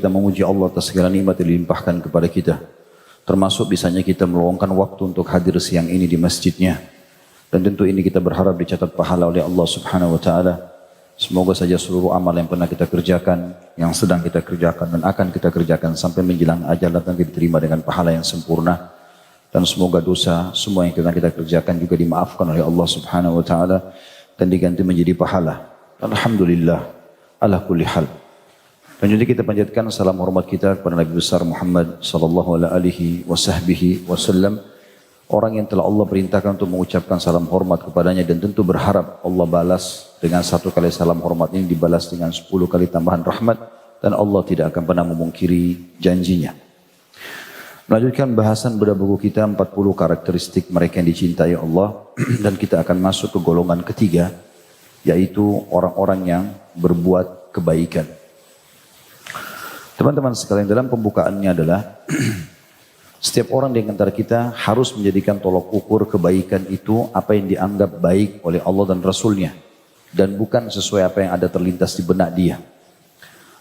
Kita memuji Allah atas segala nikmat yang dilimpahkan kepada kita. Termasuk bisanya kita meluangkan waktu untuk hadir siang ini di masjidnya. Dan tentu ini kita berharap dicatat pahala oleh Allah Subhanahu wa taala. Semoga saja seluruh amal yang pernah kita kerjakan, yang sedang kita kerjakan dan akan kita kerjakan sampai menjelang ajal datang diterima dengan pahala yang sempurna. Dan semoga dosa semua yang kita kerjakan juga dimaafkan oleh Allah Subhanahu wa taala dan diganti menjadi pahala. Alhamdulillah ala kulli hal. Dan juga kita panjatkan salam hormat kita kepada Nabi besar Muhammad sallallahu alaihi wasallam, orang yang telah Allah perintahkan untuk mengucapkan salam hormat kepadanya dan tentu berharap Allah balas dengan satu kali salam hormat ini dibalas dengan 10 kali tambahan rahmat dan Allah tidak akan pernah memungkiri janjinya. Melanjutkan bahasan bedah buku kita 40 karakteristik mereka yang dicintai Allah dan kita akan masuk ke golongan ketiga, yaitu orang-orang yang berbuat kebaikan. Teman-teman sekalian, dalam pembukaannya adalah setiap orang di antara kita harus menjadikan tolok ukur kebaikan itu apa yang dianggap baik oleh Allah dan Rasulnya, dan bukan sesuai apa yang ada terlintas di benak dia.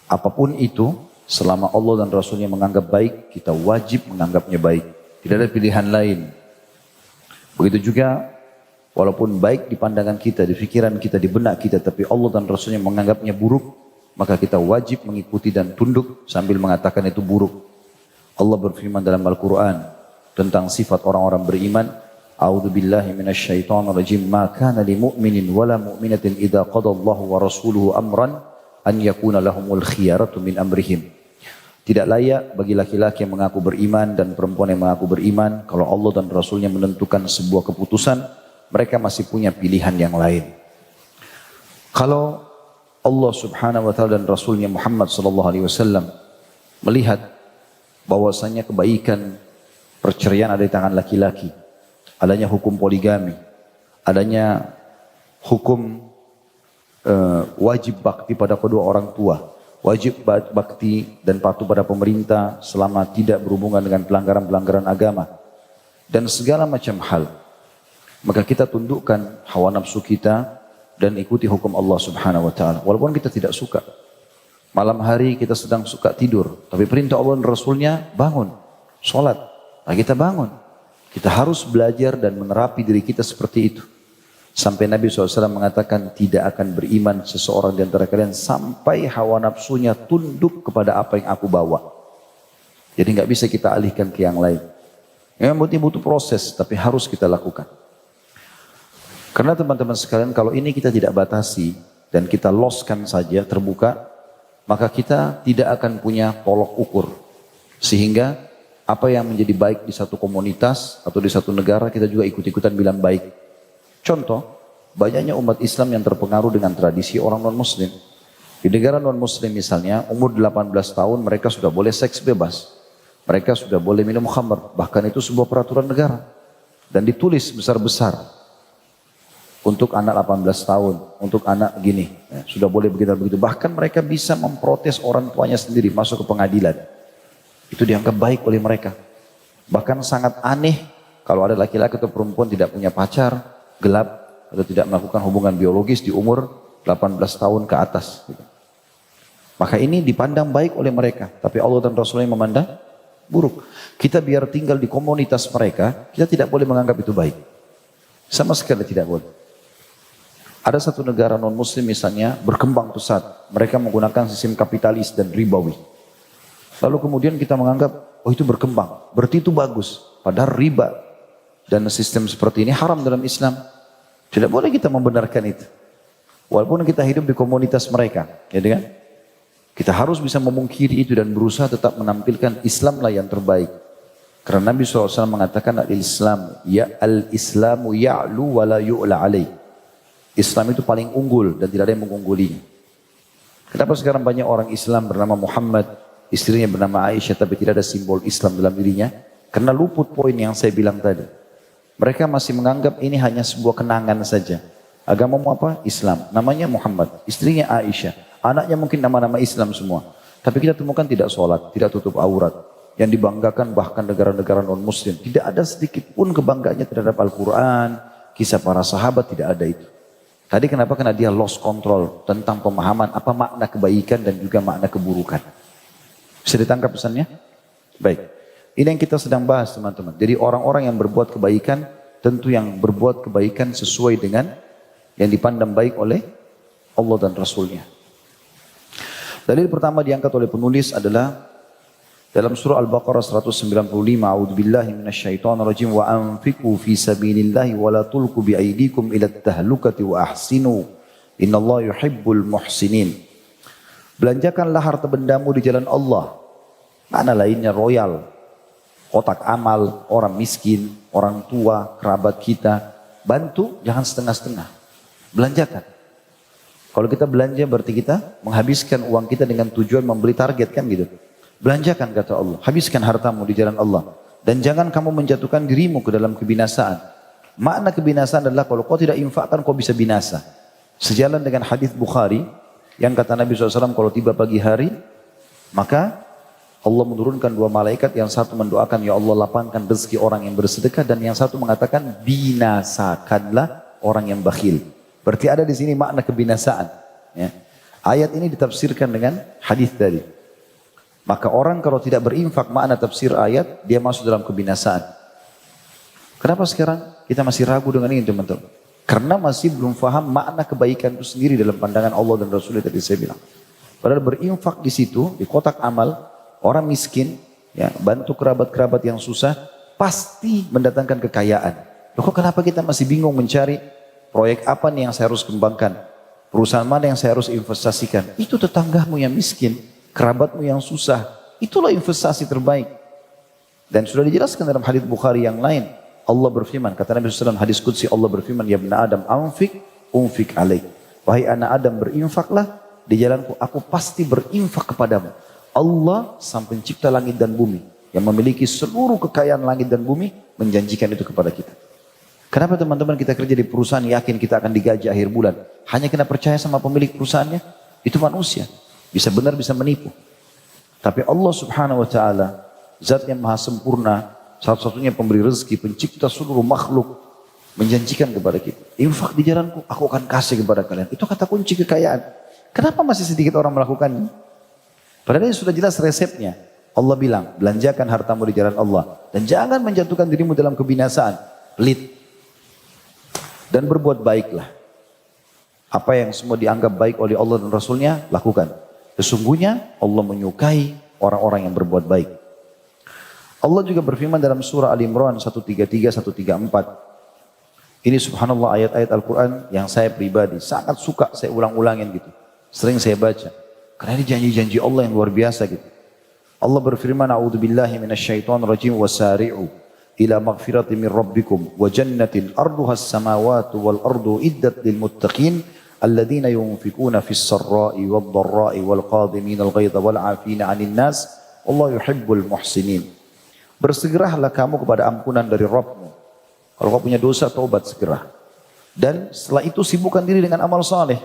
Apapun itu, selama Allah dan Rasulnya menganggap baik, kita wajib menganggapnya baik. Tidak ada pilihan lain. Begitu juga, walaupun baik di pandangan kita, di pikiran kita, di benak kita, tapi Allah dan Rasulnya menganggapnya buruk, maka kita wajib mengikuti dan tunduk sambil mengatakan itu buruk. Allah berfirman dalam Al-Quran tentang sifat orang-orang beriman, A'udzu billahi minasyaitonir rajim, ma kana lil mu'minin wala mu'minatin idza qadallahu wa rasuluhu amran an yakuna lahumul khiyaratu min amrihim. Tidak layak bagi laki-laki yang mengaku beriman dan perempuan yang mengaku beriman kalau Allah dan Rasulnya menentukan sebuah keputusan, mereka masih punya pilihan yang lain. Kalau Allah Subhanahu wa taala dan Rasulnya Muhammad sallallahu alaihi wasallam melihat bahwasanya kebaikan perceraian ada di tangan laki-laki, adanya hukum poligami, adanya hukum wajib bakti pada kedua orang tua, wajib bakti dan patuh pada pemerintah selama tidak berhubungan dengan pelanggaran-pelanggaran agama dan segala macam hal, maka kita tundukkan hawa nafsu kita dan ikuti hukum Allah Subhanahu wa taala. Walaupun kita tidak suka. Malam hari kita sedang suka tidur, tapi perintah Allah dan Rasulnya bangun, sholat. Nah, kita bangun. Kita harus belajar dan menerapi diri kita seperti itu. Sampai Nabi SAW mengatakan tidak akan beriman seseorang di antara kalian sampai hawa nafsunya tunduk kepada apa yang aku bawa. Jadi nggak bisa kita alihkan ke yang lain. Memang butuh proses, tapi harus kita lakukan. Karena teman-teman sekalian, kalau ini kita tidak batasi dan kita loskan saja terbuka, maka kita tidak akan punya tolok ukur. Sehingga apa yang menjadi baik di satu komunitas atau di satu negara kita juga ikut-ikutan bilang baik. Contoh, banyaknya umat Islam yang terpengaruh dengan tradisi orang non-muslim. Di negara non-muslim misalnya, umur 18 tahun mereka sudah boleh seks bebas. Mereka sudah boleh minum khamr. Bahkan itu sebuah peraturan negara. Dan ditulis besar-besar. Untuk anak 18 tahun, untuk anak gini, ya, sudah boleh begitu-begitu. Bahkan mereka bisa memprotes orang tuanya sendiri masuk ke pengadilan. Itu dianggap baik oleh mereka. Bahkan sangat aneh kalau ada laki-laki atau perempuan tidak punya pacar, gelap, atau tidak melakukan hubungan biologis di umur 18 tahun ke atas. Gitu. Maka ini dipandang baik oleh mereka, tapi Allah dan Rasulnya memandang buruk. Kita biar tinggal di komunitas mereka, kita tidak boleh menganggap itu baik. Sama sekali tidak boleh. Ada satu negara non-muslim misalnya berkembang pesat. Mereka menggunakan sistem kapitalis dan ribawi. Lalu kemudian kita menganggap, oh itu berkembang, berarti itu bagus. Padahal riba dan sistem seperti ini haram dalam Islam. Tidak boleh kita membenarkan itu. Walaupun kita hidup di komunitas mereka. Ya kan? Kita harus bisa memungkiri itu dan berusaha tetap menampilkan Islamlah yang terbaik. Karena Nabi SAW mengatakan al-Islamu ya'lu wa la yu'la alaih. Islam itu paling unggul dan tidak ada yang mengunggulinya. Kenapa sekarang banyak orang Islam bernama Muhammad, istrinya bernama Aisyah, tapi tidak ada simbol Islam dalam dirinya? Karena luput poin yang saya bilang tadi. Mereka masih menganggap ini hanya sebuah kenangan saja. Agamamu apa? Islam. Namanya Muhammad, istrinya Aisyah. Anaknya mungkin nama-nama Islam semua. Tapi kita temukan tidak sholat, tidak tutup aurat. Yang dibanggakan bahkan negara-negara non-muslim. Tidak ada sedikit pun kebanggaannya terhadap Al-Quran, kisah para sahabat, tidak ada itu. Tadi kenapa? Karena dia lost control tentang pemahaman apa makna kebaikan dan juga makna keburukan. Bisa ditangkap pesannya? Baik. Ini yang kita sedang bahas teman-teman. Jadi orang-orang yang berbuat kebaikan, tentu yang berbuat kebaikan sesuai dengan yang dipandang baik oleh Allah dan Rasulnya. Dalil pertama diangkat oleh penulis adalah dalam surah Al-Baqarah 195, A'udzubillahi minasyaitonirrajim wa anfiqu fi sabilillahi wa la tulqu bi aydikum ila tahlukati wa ahsinu innallaha yuhibbul muhsinin. Belanjakanlah harta bendamu di jalan Allah. Mana lainnya royal, kotak amal, orang miskin, orang tua, kerabat kita. Bantu, jangan setengah-setengah. Belanjakan. Kalau kita belanja berarti kita menghabiskan uang kita dengan tujuan membeli target kan gitu. Belanjakan kata Allah. Habiskan hartamu di jalan Allah. Dan jangan kamu menjatuhkan dirimu ke dalam kebinasaan. Makna kebinasaan adalah kalau kau tidak infakkan kau bisa binasa. Sejalan dengan hadis Bukhari yang kata Nabi SAW kalau tiba pagi hari maka Allah menurunkan dua malaikat, yang satu mendoakan ya Allah lapangkan rezeki orang yang bersedekah, dan yang satu mengatakan binasakanlah orang yang bakhil. Berarti ada di sini makna kebinasaan. Ya. Ayat ini ditafsirkan dengan hadis tadi. Maka orang kalau tidak berinfak, makna tafsir ayat dia masuk dalam kebinasaan. Kenapa sekarang kita masih ragu dengan ini teman-teman? Karena masih belum paham makna kebaikan itu sendiri dalam pandangan Allah dan Rasulnya tadi saya bilang. Padahal berinfak di situ di kotak amal. Orang miskin, ya, bantu kerabat-kerabat yang susah, pasti mendatangkan kekayaan. Loh kok kenapa kita masih bingung mencari proyek apa nih yang saya harus kembangkan? Perusahaan mana yang saya harus investasikan? Itu tetanggamu yang miskin, kerabatmu yang susah. Itulah investasi terbaik. Dan sudah dijelaskan dalam hadis Bukhari yang lain. Allah berfirman, kata Nabi SAW hadis Qudsi, Allah berfirman, ya ibn Adam anfik, unfik alaik. Wahai anak Adam berinfaklah, di jalanku aku pasti berinfak kepadamu. Allah sang pencipta langit dan bumi yang memiliki seluruh kekayaan langit dan bumi menjanjikan itu kepada kita. Kenapa teman-teman kita kerja di perusahaan yakin kita akan digaji akhir bulan? Hanya kena percaya sama pemilik perusahaannya? Itu manusia. Bisa benar bisa menipu. Tapi Allah subhanahu wa ta'ala zat yang maha sempurna, satu-satunya pemberi rezeki, pencipta seluruh makhluk, menjanjikan kepada kita. Infak di jalanku aku akan kasih kepada kalian. Itu kata kunci kekayaan. Kenapa masih sedikit orang melakukannya? Padahal ini sudah jelas resepnya. Allah bilang, belanjakan hartamu di jalan Allah. Dan jangan menjatuhkan dirimu dalam kebinasaan. Pelit. Dan berbuat baiklah. Apa yang semua dianggap baik oleh Allah dan Rasulnya, lakukan. Sesungguhnya Allah menyukai orang-orang yang berbuat baik. Allah juga berfirman dalam surah Al-Imran 133, 134. Ini subhanallah ayat-ayat Al-Quran yang saya pribadi sangat suka saya ulang-ulangin gitu. Sering saya baca. Karena ini janji-janji Allah yang luar biasa gitu. Allah berfirman, A'udzubillahi minasyaitonirrajim wasari'u ila maghfirati min rabbikum wa jannatin arduha as-samawati wal ardu iddat lil muttaqin alladzina yunfikuna fis sarra'i wad dharra'i wal qadhimina al ghaidha wal 'afina 'anil nas wallahu yuhibbul muhsinin. Bersegeralah kamu kepada ampunan dari Rabbmu. Kalau kau punya dosa, taubat segera. Dan setelah itu sibukkan diri dengan amal saleh.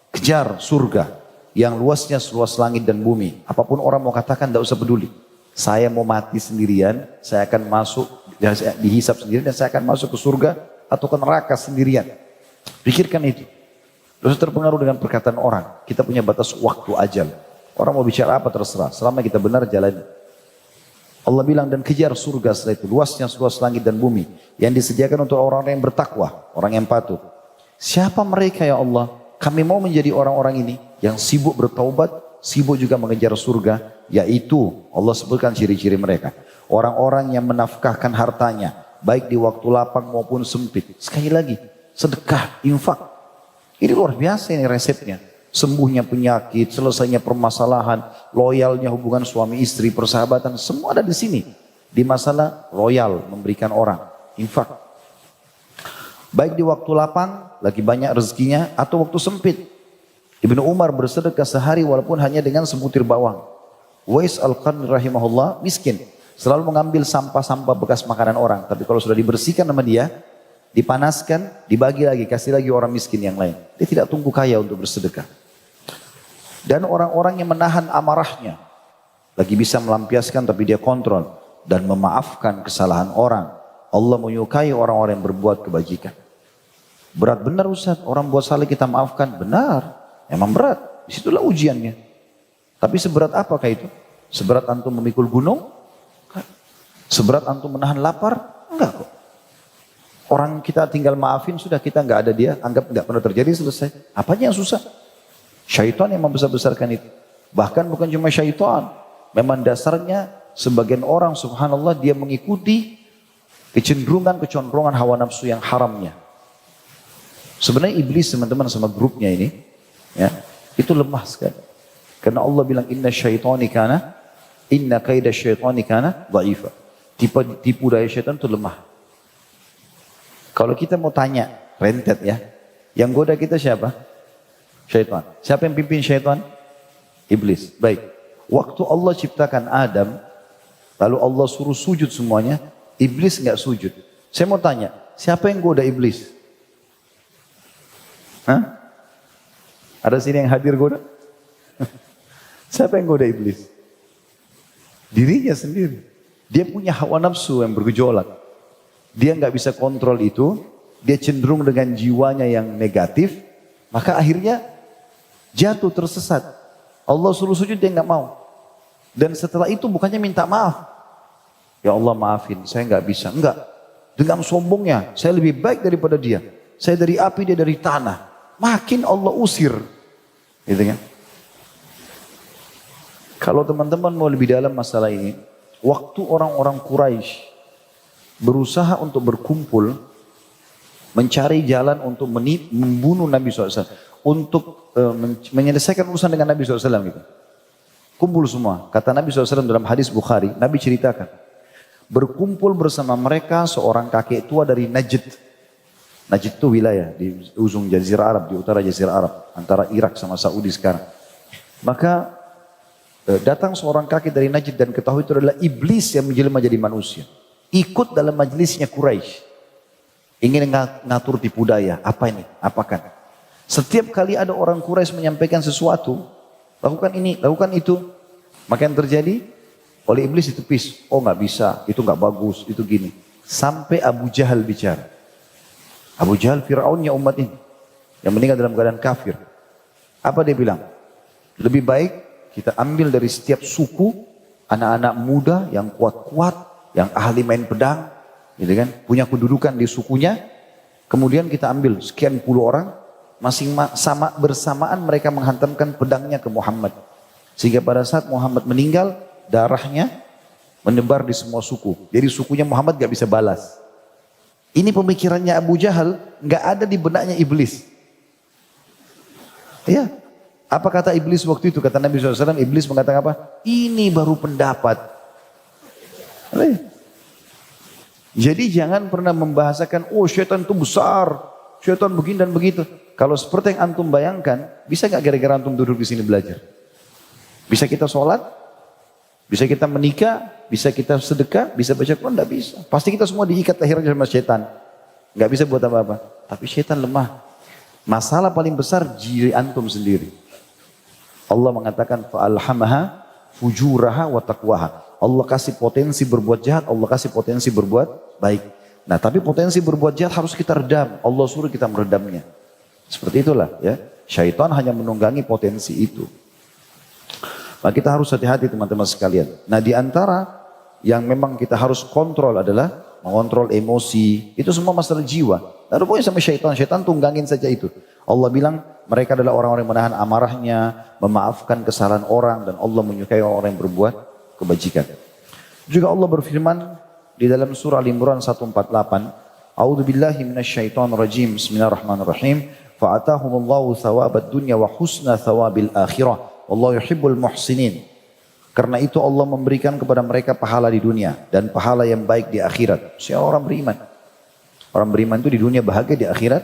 Kejar surga yang luasnya seluas langit dan bumi. Apapun orang mau katakan, tidak usah peduli. Saya mau mati sendirian, saya akan masuk, dihisap sendirian, dan saya akan masuk ke surga atau ke neraka sendirian. Pikirkan itu. Terus terpengaruh dengan perkataan orang. Kita punya batas waktu ajal. Orang mau bicara apa terserah, selama kita benar jalani. Allah bilang, dan kejar surga setelah itu, luasnya seluas langit dan bumi, yang disediakan untuk orang-orang yang bertakwa, orang yang patuh. Siapa mereka ya Allah? Kami mau menjadi orang-orang ini yang sibuk bertaubat, sibuk juga mengejar surga, yaitu Allah sebutkan ciri-ciri mereka. Orang-orang yang menafkahkan hartanya, baik di waktu lapang maupun sempit. Sekali lagi, sedekah, infak. Ini luar biasa ini resepnya. Sembuhnya penyakit, selesainya permasalahan, loyalnya hubungan suami istri, persahabatan, semua ada di sini. Di masalah loyal, memberikan orang, infak. Baik di waktu lapang, lagi banyak rezekinya, atau waktu sempit. Ibnu Umar bersedekah sehari walaupun hanya dengan sebutir bawang. Uwais Al-Qarni rahimahullah miskin. Selalu mengambil sampah-sampah bekas makanan orang. Tapi kalau sudah dibersihkan sama dia, dipanaskan, dibagi lagi, kasih lagi orang miskin yang lain. Dia tidak tunggu kaya untuk bersedekah. Dan orang-orang yang menahan amarahnya. Lagi bisa melampiaskan tapi dia kontrol. Dan memaafkan kesalahan orang. Allah menyukai orang-orang yang berbuat kebajikan. Berat benar Ustaz, orang buat salah kita maafkan. Benar, emang berat. Disitulah ujiannya. Tapi seberat apakah itu? Seberat antum memikul gunung? Enggak. Seberat antum menahan lapar? Enggak kok. Orang kita tinggal maafin, sudah kita enggak ada dia, anggap enggak pernah terjadi, selesai. Apanya yang susah? Syaitan yang membesar-besarkan itu. Bahkan bukan cuma syaitan. Memang dasarnya sebagian orang subhanallah dia mengikuti kecenderungan hawa nafsu yang haramnya. Sebenarnya iblis teman-teman sama grupnya ini, ya, itu lemah sekali. Karena Allah bilang inna kaida syaitani kana dha'ifa. Tipu daya syaitan itu lemah. Kalau kita mau tanya, rentet ya, yang goda kita siapa? Syaitan. Siapa yang pimpin syaitan? Iblis. Baik. Waktu Allah ciptakan Adam, lalu Allah suruh sujud semuanya, iblis enggak sujud. Saya mau tanya, siapa yang goda iblis? Hah? Ada sini yang hadir goda? Siapa yang goda iblis? Dirinya sendiri. Dia punya hawa nafsu yang bergejolak. Dia nggak bisa kontrol itu. Dia cenderung dengan jiwanya yang negatif. Maka akhirnya jatuh tersesat. Allah suruh sujud dia nggak mau. Dan setelah itu bukannya minta maaf. Ya Allah maafin, saya nggak bisa. Enggak. Dengan sombongnya, saya lebih baik daripada dia. Saya dari api, dia dari tanah. Makin Allah usir. Gitu kan? Kalau teman-teman mau lebih dalam masalah ini, waktu orang-orang Quraisy berusaha untuk berkumpul, mencari jalan untuk membunuh Nabi SAW, untuk menyelesaikan urusan dengan Nabi SAW gitu. Kumpul semua. Kata Nabi SAW dalam hadis Bukhari, Nabi ceritakan, berkumpul bersama mereka seorang kakek tua dari Najd. Najd itu wilayah di ujung Jazirah Arab, di utara Jazirah Arab, antara Irak sama Saudi sekarang. Maka datang seorang kakek dari Najd dan ketahui itu adalah iblis yang menjelma jadi manusia. Ikut dalam majelisnya Quraisy. Ingin ngatur tipu daya. Apa ini? Apakan? Setiap kali ada orang Quraisy menyampaikan sesuatu, lakukan ini, lakukan itu. Maka yang terjadi, oleh iblis ditepis. Oh nggak bisa, itu nggak bagus, itu gini. Sampai Abu Jahal bicara. Abu Jahal Fir'aunnya umat ini. Yang meninggal dalam keadaan kafir. Apa dia bilang? Lebih baik kita ambil dari setiap suku anak-anak muda yang kuat-kuat, yang ahli main pedang, gitu kan? Punya kedudukan di sukunya. Kemudian kita ambil sekian puluh orang, sama bersamaan mereka menghantamkan pedangnya ke Muhammad. Sehingga pada saat Muhammad meninggal, darahnya menebar di semua suku. Jadi sukunya Muhammad gak bisa balas. Ini pemikirannya Abu Jahal, gak ada di benaknya iblis. Ya, apa kata iblis waktu itu? Kata Nabi SAW, iblis mengatakan apa? Ini baru pendapat. Jadi jangan pernah membahasakan, oh syaitan itu besar, syaitan begini dan begitu. Kalau seperti yang antum bayangkan, bisa gak gara-gara antum duduk di sini belajar? Bisa kita sholat? Bisa kita menikah? Bisa kita sedekah? Bisa baca Quran? Tidak bisa. Pasti kita semua diikat akhirnya sama syaitan. Gak bisa buat apa-apa. Tapi syaitan lemah. Masalah paling besar diri antum sendiri. Allah mengatakan fa'alhamaha fujuraha wa taqwaha. Allah kasih potensi berbuat jahat, Allah kasih potensi berbuat baik. Nah, tapi potensi berbuat jahat harus kita redam. Allah suruh kita meredamnya. Seperti itulah ya. Syaitan hanya menunggangi potensi itu. Maka kita harus hati-hati teman-teman sekalian. Nah, di antara yang memang kita harus kontrol adalah mengontrol emosi. Itu semua masalah jiwa. Lalu pokoknya sama syaitan. Syaitan tunggangin saja itu. Allah bilang mereka adalah orang-orang yang menahan amarahnya, memaafkan kesalahan orang, dan Allah menyukai orang yang berbuat kebajikan. Juga Allah berfirman di dalam surah Al-Imran 148, A'udzu billahi minasyaitonir rajim. Bismillahirrahmanirrahim. Fa'atahumullahu thawabad dunya wa husna thawabil akhirah. Wallahu yuhibbul muhsinin. Karena itu Allah memberikan kepada mereka pahala di dunia dan pahala yang baik di akhirat. Siapa orang beriman? Orang beriman itu di dunia bahagia, di akhirat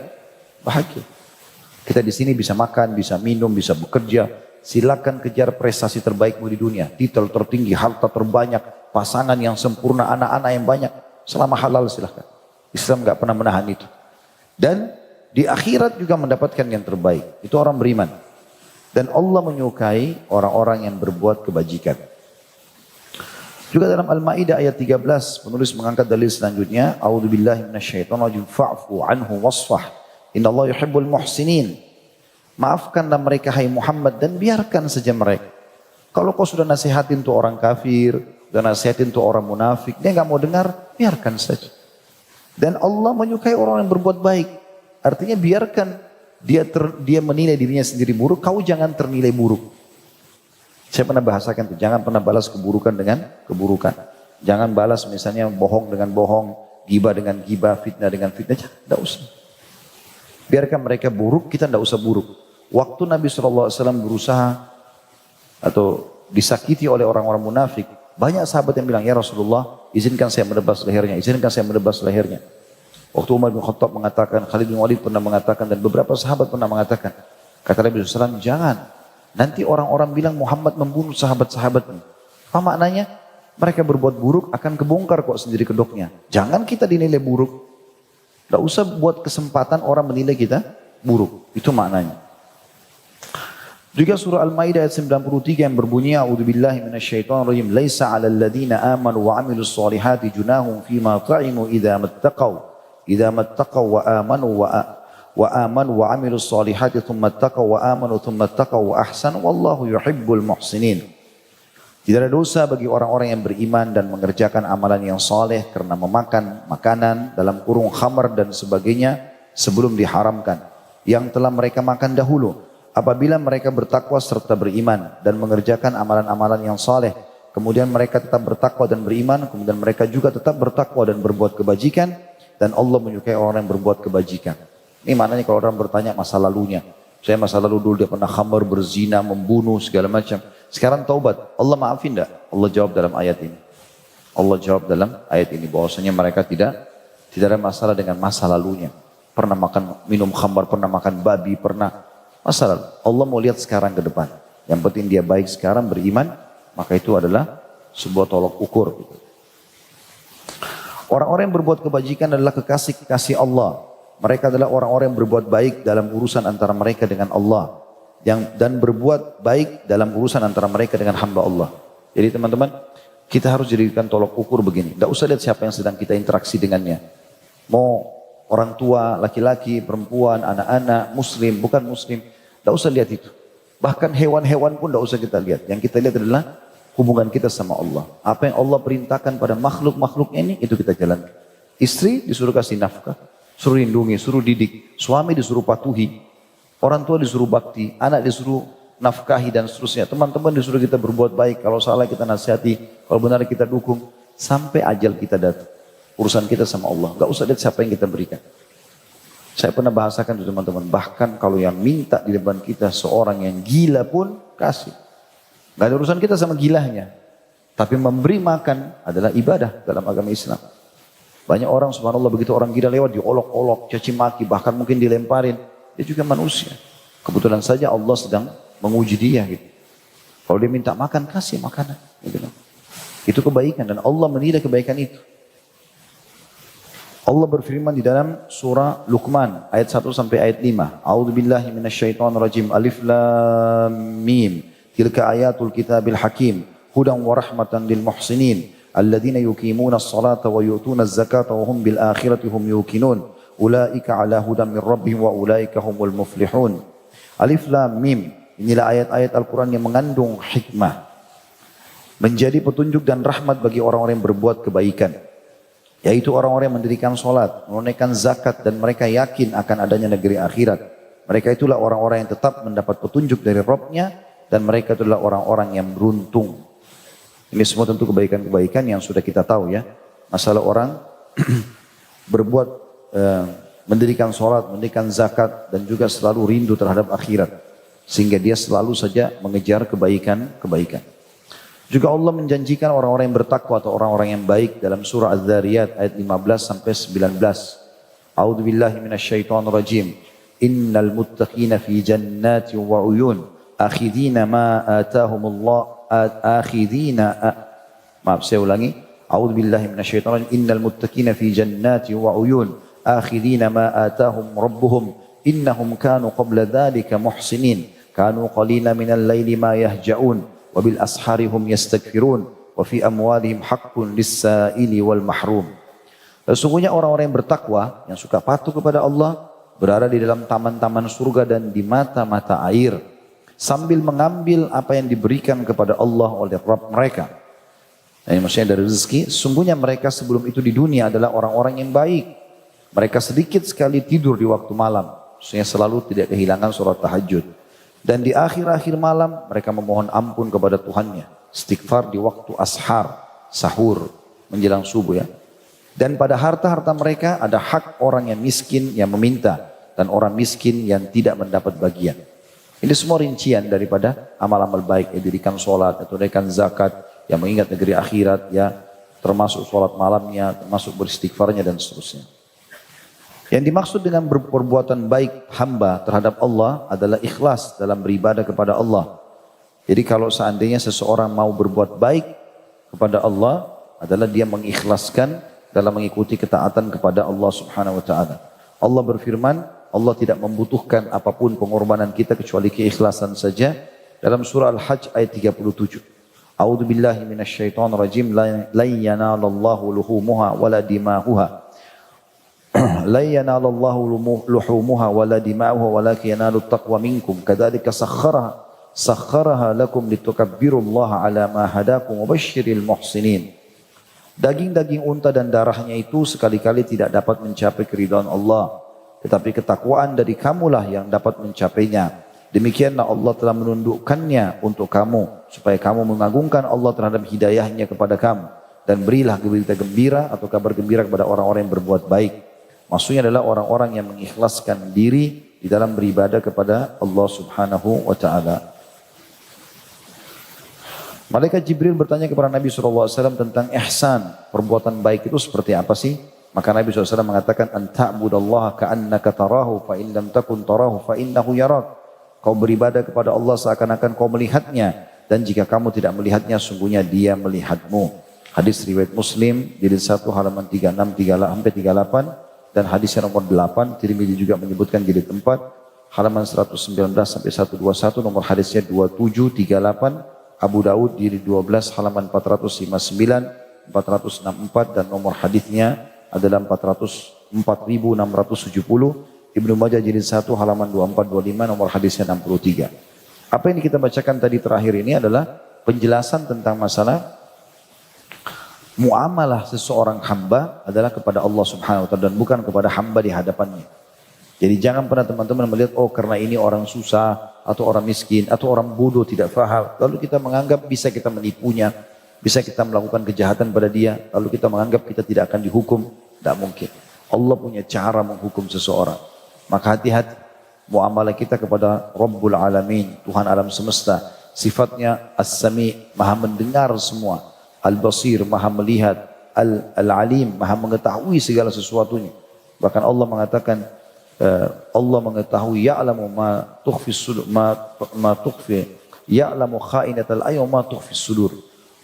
bahagia. Kita di sini bisa makan, bisa minum, bisa bekerja. Silakan kejar prestasi terbaikmu di dunia. Titel tertinggi, harta terbanyak, pasangan yang sempurna, anak-anak yang banyak. Selama halal silahkan. Islam gak pernah menahan itu. Dan di akhirat juga mendapatkan yang terbaik. Itu orang beriman. Dan Allah menyukai orang-orang yang berbuat kebajikan. Juga dalam Al-Maidah ayat 13 penulis mengangkat dalil selanjutnya, A'udzubillahi minasyaitonirrajim fa'fu anhu wasfah. Innallaha yuhibbul muhsinin. Maafkanlah mereka hai Muhammad dan biarkan saja mereka. Kalau kau sudah nasihatin tuh orang kafir, sudah nasihatin tuh orang munafik, dia nggak mau dengar, biarkan saja. Dan Allah menyukai orang yang berbuat baik. Artinya biarkan dia menilai dirinya sendiri buruk, kau jangan ternilai buruk. Saya pernah bahasakan itu, jangan pernah balas keburukan dengan keburukan. Jangan balas misalnya bohong dengan bohong, gibah dengan gibah, fitnah dengan fitnah, tidak usah. Biarkan mereka buruk, kita tidak usah buruk. Waktu Nabi SAW berusaha atau disakiti oleh orang-orang munafik, banyak sahabat yang bilang, ya Rasulullah, izinkan saya menebas lehernya, izinkan saya menebas lehernya. Waktu Umar bin Khattab mengatakan, Khalid bin Walid pernah mengatakan, dan beberapa sahabat pernah mengatakan, kata Nabi SAW, jangan. Nanti orang-orang bilang Muhammad membunuh sahabat-sahabatnya. Apa maknanya? Mereka berbuat buruk akan kebongkar kok sendiri kedoknya. Jangan kita dinilai buruk. Tidak usah buat kesempatan orang menilai kita buruk. Itu maknanya. Juga surah Al-Maidah ayat 93 yang berbunyi A'udzubillahi minasyaitonirrajim laisa 'alal ladzina amanu wa 'amilus solihati junahum fima ta'imu idza mattaqaw wa amanu wa 'amilus solihati thumma taqaw wa amanu thumma taqaw wa ahsanu wallahu yuhibbul muhsinin. Tidak ada dosa bagi orang-orang yang beriman dan mengerjakan amalan yang saleh karena memakan makanan dalam kurung khamar dan sebagainya sebelum diharamkan yang telah mereka makan dahulu. Apabila mereka bertakwa serta beriman dan mengerjakan amalan-amalan yang saleh, kemudian mereka tetap bertakwa dan beriman, kemudian mereka juga tetap bertakwa dan berbuat kebajikan, dan Allah menyukai orang yang berbuat kebajikan. Ini maknanya kalau orang bertanya masa lalunya. Saya masa lalu dulu dia pernah khamar, berzina, membunuh, segala macam. Sekarang taubat, Allah maafin enggak? Allah jawab dalam ayat ini. Allah jawab dalam ayat ini bahwasanya mereka tidak ada masalah dengan masa lalunya. Pernah minum khamar, pernah makan babi, pernah masalah. Allah mau lihat sekarang ke depan. Yang penting dia baik sekarang, beriman, maka itu adalah sebuah tolok ukur. Orang-orang yang berbuat kebajikan adalah kekasih-kekasih Allah. Mereka adalah orang-orang yang berbuat baik dalam urusan antara mereka dengan Allah. Dan berbuat baik dalam urusan antara mereka dengan hamba Allah. Jadi teman-teman, kita harus jadikan tolok ukur begini. Tidak usah lihat siapa yang sedang kita interaksi dengannya. Mau orang tua, laki-laki, perempuan, anak-anak, muslim, bukan muslim. Tidak usah lihat itu. Bahkan hewan-hewan pun tidak usah kita lihat. Yang kita lihat adalah hubungan kita sama Allah. Apa yang Allah perintahkan pada makhluk-makhluk ini, itu kita jalankan. Istri disuruh kasih nafkah, suruh lindungi, suruh didik. Suami disuruh patuhi. Orang tua disuruh bakti. Anak disuruh nafkahi dan seterusnya. Teman-teman disuruh kita berbuat baik. Kalau salah kita nasihati. Kalau benar kita dukung. Sampai ajal kita datang. Urusan kita sama Allah. Gak usah lihat siapa yang kita berikan. Saya pernah bahasakan itu teman-teman. Bahkan kalau yang minta di depan kita seorang yang gila pun kasih. Gak ada urusan kita sama gilanya. Tapi memberi makan adalah ibadah dalam agama Islam. Banyak orang subhanallah begitu orang gila lewat diolok-olok, caci maki, bahkan mungkin dilemparin. Dia juga manusia. Kebetulan saja Allah sedang menguji dia gitu. Kalau dia minta makan, kasih makanan. Gitu. Itu kebaikan dan Allah menilai kebaikan itu. Allah berfirman di dalam surah Luqman ayat 1 sampai ayat 5. A'udzubillahi minasyaitonirrajim. Alif lam mim. Tilka ayatul kitabil hakim. Hudan wa rahmatan lil muhsinin. Alladzina yuqimuna as-salata wa yu'tuna az-zakata wa hum bil akhirati hum yuqinun. Ulaika ala hudan min rabbihim wa ulaika humul muflihun. Alif lam mim. Inilah ayat-ayat Al-Quran yang mengandung hikmah. Menjadi petunjuk dan rahmat bagi orang-orang yang berbuat kebaikan. Yaitu orang-orang yang mendirikan sholat, menunaikan zakat dan mereka yakin akan adanya negeri akhirat. Mereka itulah orang-orang yang tetap mendapat petunjuk dari Rabbnya dan mereka itulah orang-orang yang beruntung. Ini semua tentu kebaikan-kebaikan yang sudah kita tahu ya. Masalah orang berbuat, mendirikan sholat, mendirikan zakat dan juga selalu rindu terhadap akhirat. Sehingga dia selalu saja mengejar kebaikan-kebaikan. Juga Allah menjanjikan orang-orang yang bertakwa atau orang-orang yang baik dalam surah Az-Zariyat ayat 15 sampai 19. A'udzubillahi minasyaitonirrajim. Innal muttaqina fi jannatin wa uyun akhidina ma atahumullah saya ulangi. A'udzubillahi minasyaitonirrajim. Innal muttaqina fi jannatin wa uyun akhidina ma atahum rabbuhum innahum kanu qabla dhalika muhsinin kanu qalila minal laili ma yahja'un wabil asharihum yastaghfirun wa fi amwalihim haqqun lis-sa'ili wal mahrum. Sesungguhnya orang-orang yang bertakwa yang suka patuh kepada Allah berada di dalam taman-taman surga dan di mata-mata air. sambil mengambil apa yang diberikan kepada Allah oleh Rabb mereka. Nah, ini maksudnya dari rezeki. Sungguhnya mereka sebelum itu di dunia adalah orang-orang yang baik. Mereka sedikit sekali tidur di waktu malam. Maksudnya selalu tidak kehilangan sholat tahajud. Dan di akhir-akhir malam mereka memohon ampun kepada Tuhannya. Istighfar di waktu ashar, sahur, menjelang subuh ya. Dan pada harta-harta mereka ada hak orang yang miskin yang meminta. Dan orang miskin yang tidak mendapat bagian. Ini semua rincian daripada amal-amal baik. Dirikan sholat, tunaikan zakat, yang mengingat negeri akhirat, ya, termasuk sholat malamnya, termasuk beristighfarnya dan seterusnya. Yang dimaksud dengan perbuatan baik hamba terhadap Allah adalah ikhlas dalam beribadah kepada Allah. Jadi kalau seandainya seseorang mau berbuat baik kepada Allah adalah dia mengikhlaskan dalam mengikuti ketaatan kepada Allah Subhanahu wa taala. Allah berfirman, Allah tidak membutuhkan apapun pengorbanan kita kecuali keikhlasan saja. Dalam surah Al-Hajj ayat 37. A'udzu billahi minasyaitonir rajim, la yanalallahu luhumuha wala dimahuha. La yanalallahu luhumuha wala dima'uha walakin yanalut taqwa minkum. Kadzalika sakhkharaha lakum litukabbirullaha ala ma hadakum wa basyiril muhsinin. Daging-daging unta dan darahnya itu sekali-kali tidak dapat mencapai keridhaan Allah. Tetapi ketakwaan dari kamulah yang dapat mencapainya. Demikianlah Allah telah menundukkannya untuk kamu. Supaya kamu mengagungkan Allah terhadap hidayahnya kepada kamu. Dan berilah berita gembira atau kabar gembira kepada orang-orang yang berbuat baik. Maksudnya adalah orang-orang yang mengikhlaskan diri di dalam beribadah kepada Allah Subhanahu wa taala. Malaikat Jibril bertanya kepada Nabi SAW tentang ihsan, perbuatan baik itu seperti apa sih? Maka Nabi SAW mengatakan, anta'budallaha ka'annaka tarahu fa in lam takun tarahu fa innahu yarak. Kau beribadah kepada Allah seakan-akan kau melihatnya, dan jika kamu tidak melihatnya sungguhnya dia melihatmu. Hadis riwayat Muslim jilid 1 halaman 36 sampai 38. Dan hadis yang nomor 8, Tirmidzi juga menyebutkan jilid 4, halaman 119 sampai 121, nomor hadisnya 2738, Abu Daud jilid 12, halaman 459, 464, dan nomor hadisnya adalah 4670, Ibnu Majah jilid 1, halaman 2425, nomor hadisnya 63. Apa yang kita bacakan tadi terakhir ini adalah penjelasan tentang masalah muamalah seseorang hamba adalah kepada Allah Subhanahu wa taala dan bukan kepada hamba di hadapannya. Jadi jangan pernah teman-teman melihat oh karena ini orang susah atau orang miskin atau orang bodoh tidak faham lalu kita menganggap bisa kita menipunya, bisa kita melakukan kejahatan pada dia, lalu kita menganggap kita tidak akan dihukum. Tidak mungkin. Allah punya cara menghukum seseorang. Maka hati-hati muamalah kita kepada Rabbul Alamin, Tuhan alam semesta. Sifatnya As-Sami, Maha mendengar semua. Al-Basir, Maha melihat. Al-Alim, Maha mengetahui segala sesuatunya. Bahkan Allah mengatakan, Allah mengetahui ya'lamu ma tukhfi sudur, ma tukhfi, ya'lamu kha'inatal ayun ma tukhfi sudur.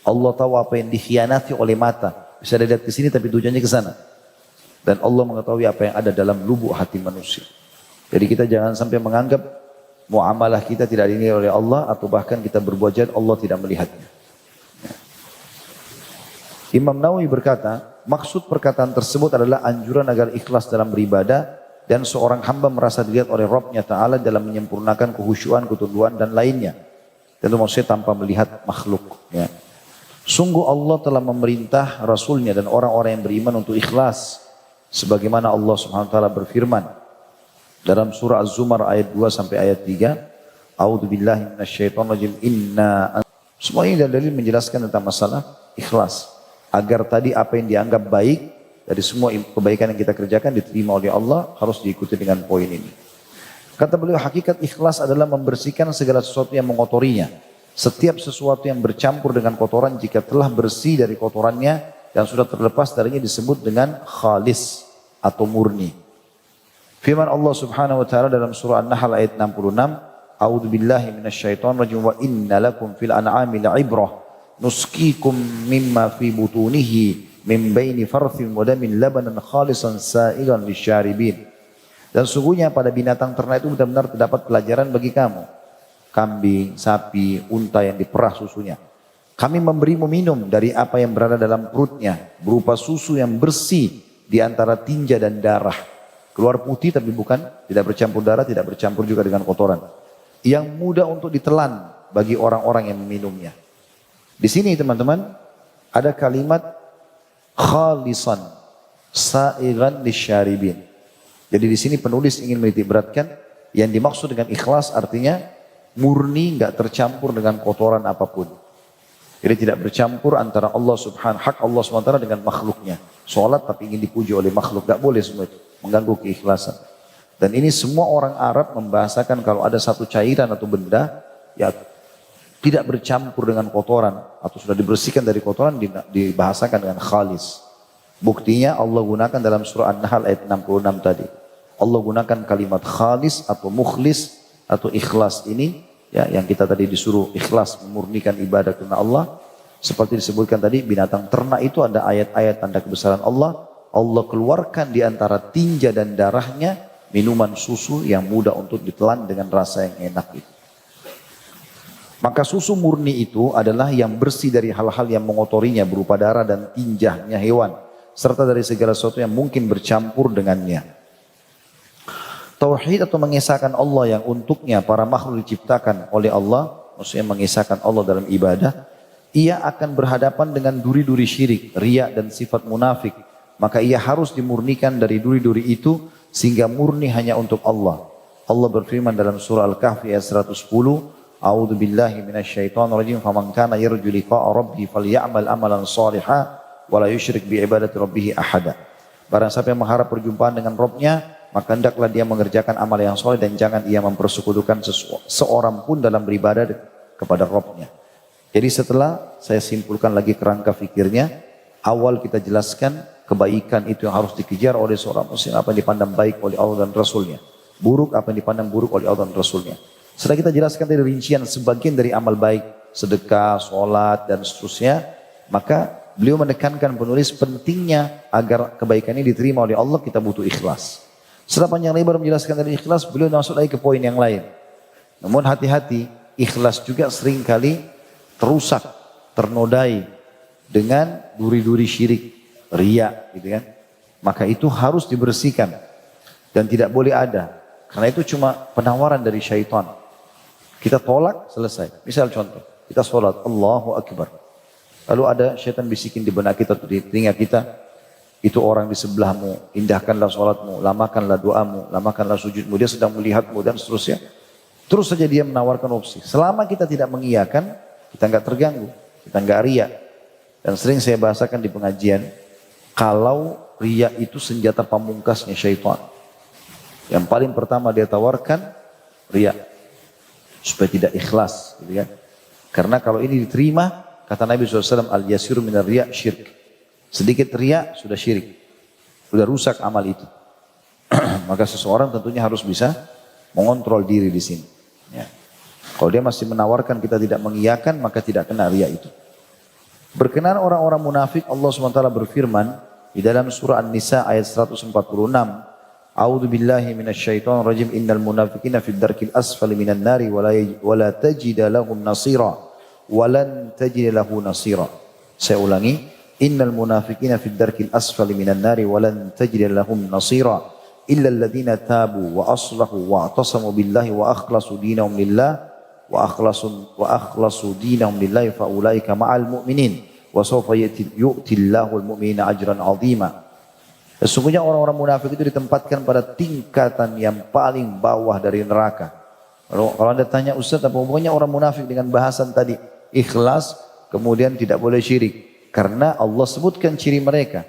Allah tahu apa yang dikhianati oleh mata. Bisa dilihat ke sini tapi tujuannya ke sana. Dan Allah mengetahui apa yang ada dalam lubuk hati manusia. Jadi kita jangan sampai menganggap muamalah kita tidak dinilai oleh Allah atau bahkan kita berbuat jahat Allah tidak melihatnya. Imam Nawawi berkata, maksud perkataan tersebut adalah anjuran agar ikhlas dalam beribadah dan seorang hamba merasa dilihat oleh Rabb-Nya Ta'ala dalam menyempurnakan kehusyuan, ketunduan dan lainnya. Tentu maksudnya tanpa melihat makhluk. Ya. Sungguh Allah telah memerintah Rasulnya dan orang-orang yang beriman untuk ikhlas. Sebagaimana Allah Subhanahu Wa Ta'ala berfirman dalam surah Az-Zumar ayat 2 sampai ayat 3. A'udzu billahi minasyaitonir rajim. Semua ini dalil menjelaskan tentang masalah ikhlas. Agar tadi apa yang dianggap baik dari semua kebaikan yang kita kerjakan diterima oleh Allah harus diikuti dengan poin ini. Kata beliau hakikat ikhlas adalah membersihkan segala sesuatu yang mengotorinya. Setiap sesuatu yang bercampur dengan kotoran jika telah bersih dari kotorannya dan sudah terlepas darinya disebut dengan khalis atau murni. Firman Allah Subhanahu wa taala dalam surah An-Nahl ayat 66, A'udzu billahi minasyaitonir rajim wa inna lakum fil an'ami la'ibrah nusqikum mimma fi butunihi min baini farthin wa damin labanan khalisan sa'ilan lisyaribin. Dan sungguhnya pada binatang ternak itu benar-benar terdapat pelajaran bagi kamu. Kambing, sapi, unta yang diperah susunya. Kami memberimu minum dari apa yang berada dalam perutnya berupa susu yang bersih di antara tinja dan darah. Keluar putih tapi bukan, tidak bercampur darah, tidak bercampur juga dengan kotoran. yang mudah untuk ditelan bagi orang-orang yang meminumnya. Di sini teman-teman ada kalimat khalisan sa'igan lisyaribin. Jadi di sini penulis ingin menitik beratkan yang dimaksud dengan ikhlas artinya murni, enggak tercampur dengan kotoran apapun. Jadi tidak bercampur antara hak Allah SWT dengan makhluknya. Sholat tapi ingin dipuji oleh makhluk, enggak boleh semua itu, mengganggu keikhlasan. Dan ini semua orang Arab membahasakan kalau ada satu cairan atau benda ya tidak bercampur dengan kotoran atau sudah dibersihkan dari kotoran dibahasakan dengan khalis. Buktinya Allah gunakan dalam surah An-Nahl ayat 66 tadi. Allah gunakan kalimat khalis atau mukhlis atau ikhlas ini ya yang kita tadi disuruh ikhlas memurnikan ibadah karena Allah. Seperti disebutkan tadi binatang ternak itu ada ayat-ayat tanda kebesaran Allah. Allah keluarkan di antara tinja dan darahnya minuman susu yang mudah untuk ditelan dengan rasa yang enak itu. Maka susu murni itu adalah yang bersih dari hal-hal yang mengotorinya berupa darah dan tinjahnya hewan. Serta dari segala sesuatu yang mungkin bercampur dengannya. Tauhid atau mengesahkan Allah yang untuknya para makhluk diciptakan oleh Allah. Maksudnya mengesahkan Allah dalam ibadah. Ia akan berhadapan dengan duri-duri syirik, riya dan sifat munafik. Maka ia harus dimurnikan dari duri-duri itu sehingga murni hanya untuk Allah. Allah berfirman dalam surah Al-Kahfi ayat 110. A'udzu billahi minasyaitonir rajim. Faman kana yarju liqa'a rabbih falyamal amalan shalihan wa la yusyrik bi ibadati rabbih ahada. Barang siapa yang mengharap perjumpaan dengan Rabbnya, maka hendaklah dia mengerjakan amal yang soleh dan jangan ia mempersekutukan seorang pun dalam beribadah kepada Rabbnya. Jadi setelah saya simpulkan lagi kerangka fikirnya, awal kita jelaskan kebaikan itu yang harus dikejar oleh seorang muslim apa yang dipandang baik oleh Allah dan Rasulnya. Buruk apa yang dipandang buruk oleh Allah dan Rasulnya. Setelah kita jelaskan dari rincian sebagian dari amal baik, sedekah, sholat dan seterusnya, maka beliau menekankan penulis pentingnya agar kebaikan ini diterima oleh Allah kita butuh ikhlas. Setelah panjang lebar menjelaskan dari ikhlas, beliau masuk lagi ke poin yang lain. Namun hati-hati, ikhlas juga seringkali terusak, ternodai dengan duri-duri syirik, riya gitu kan. Maka itu harus dibersihkan dan tidak boleh ada. Karena itu cuma penawaran dari syaitan. Kita tolak, selesai. Misal contoh, kita sholat, Allahu Akbar. Lalu ada syaitan bisikin di benak kita, di telinga kita, itu orang di sebelahmu, indahkanlah sholatmu, lamakanlah doamu, lamakanlah sujudmu, dia sedang melihatmu dan seterusnya. Terus saja dia menawarkan opsi. Selama kita tidak mengiyakan, kita enggak terganggu, kita enggak riya. Dan sering saya bahasakan di pengajian, kalau riya itu senjata pamungkasnya syaitan. Yang paling pertama dia tawarkan, riya. Supaya tidak ikhlas, gitu kan. Karena kalau ini diterima, kata Nabi SAW, al-yasiru minar riya syirk. Sedikit riya, sudah syirik. Sudah rusak amal itu. Maka seseorang tentunya harus bisa mengontrol diri di sini. Ya. Kalau dia masih menawarkan kita tidak mengiyakan, maka tidak kena riya itu. Berkenaan orang-orang munafik, Allah SWT berfirman di dalam surah An-Nisa ayat 146. A'udzu billahi minasyaitonir rajim. Innal munafiqina fid darkil asfali minan nari wa la tajida lahum nasira. Walan tajida lahu nasira. Saya ulangi. Innal munafiqina fid darkil asfali minan nari walan tajida lahum nasira. Illa alladhina tabu wa aslahu wa atasamu billahi wa akhlasu dinahum lillah wa akhlasu dinahum lillahi fa ulaika ma'al mu'minin wa sawfa yu'tillahu al-mu'minina ajran 'azima. Sesungguhnya orang-orang munafik itu ditempatkan pada tingkatan yang paling bawah dari neraka. Kalau Anda tanya Ustaz apa hubungannya orang munafik dengan bahasan tadi? Ikhlas kemudian tidak boleh syirik. Karena Allah sebutkan ciri mereka.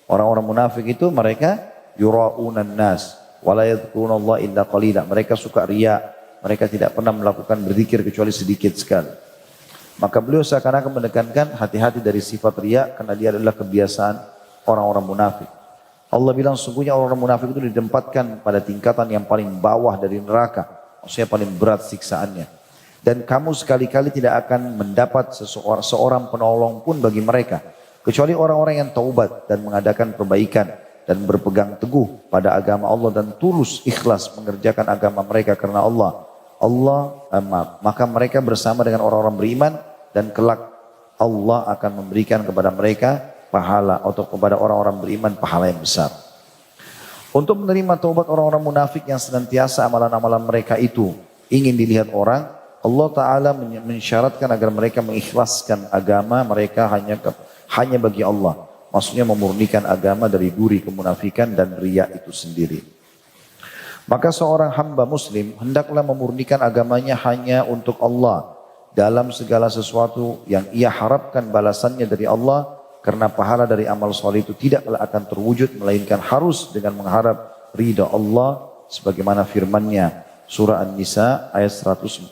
Orang-orang munafik itu mereka yura'unan nas wa la yadhkurunallaha illa qalila. Mereka suka riya, mereka tidak pernah melakukan berzikir kecuali sedikit sekali. Maka beliau seakan-akan menekankan hati-hati dari sifat riya karena dia adalah kebiasaan orang-orang munafik. Allah bilang sungguhnya orang-orang munafik itu ditempatkan pada tingkatan yang paling bawah dari neraka. Maksudnya paling berat siksaannya. Dan kamu sekali-kali tidak akan mendapat seorang penolong pun bagi mereka. Kecuali orang-orang yang taubat dan mengadakan perbaikan. Dan berpegang teguh pada agama Allah dan tulus ikhlas mengerjakan agama mereka karena Allah. Maka mereka bersama dengan orang-orang beriman dan kelak Allah akan memberikan kepada mereka pahala atau kepada orang-orang beriman pahala yang besar. Untuk menerima taubat orang-orang munafik yang senantiasa amalan-amalan mereka itu ingin dilihat orang, Allah Ta'ala mensyaratkan agar mereka mengikhlaskan agama mereka hanya bagi Allah. Maksudnya memurnikan agama dari duri kemunafikan dan riya itu sendiri. Maka seorang hamba muslim hendaklah memurnikan agamanya hanya untuk Allah dalam segala sesuatu yang ia harapkan balasannya dari Allah, karena pahala dari amal soleh itu tidaklah akan terwujud melainkan harus dengan mengharap ridha Allah, sebagaimana firman-Nya surah An-Nisa ayat 114.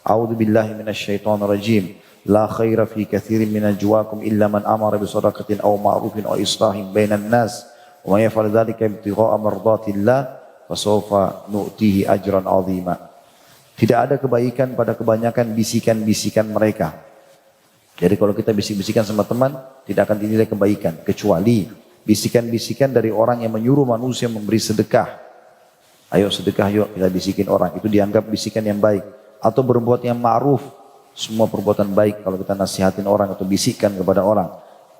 A'udzu billahi minasyaitonir rajim. La khaira fi katsirin min najwaakum illa man amara bi shadaqatin aw ma'rufin aw islahin bainan nas wa may yaf'al dzalika ibtigha'a mardatillah fa sawfa nu'tihi ajran 'azima. Tidak ada kebaikan pada kebanyakan bisikan-bisikan mereka. Jadi kalau kita bisik-bisikan sama teman, tidak akan dinilai kebaikan, kecuali bisikan-bisikan dari orang yang menyuruh manusia memberi sedekah. Ayo sedekah yuk, kita bisikin orang, itu dianggap bisikan yang baik. Atau berbuat yang ma'ruf, semua perbuatan baik kalau kita nasihatin orang atau bisikan kepada orang.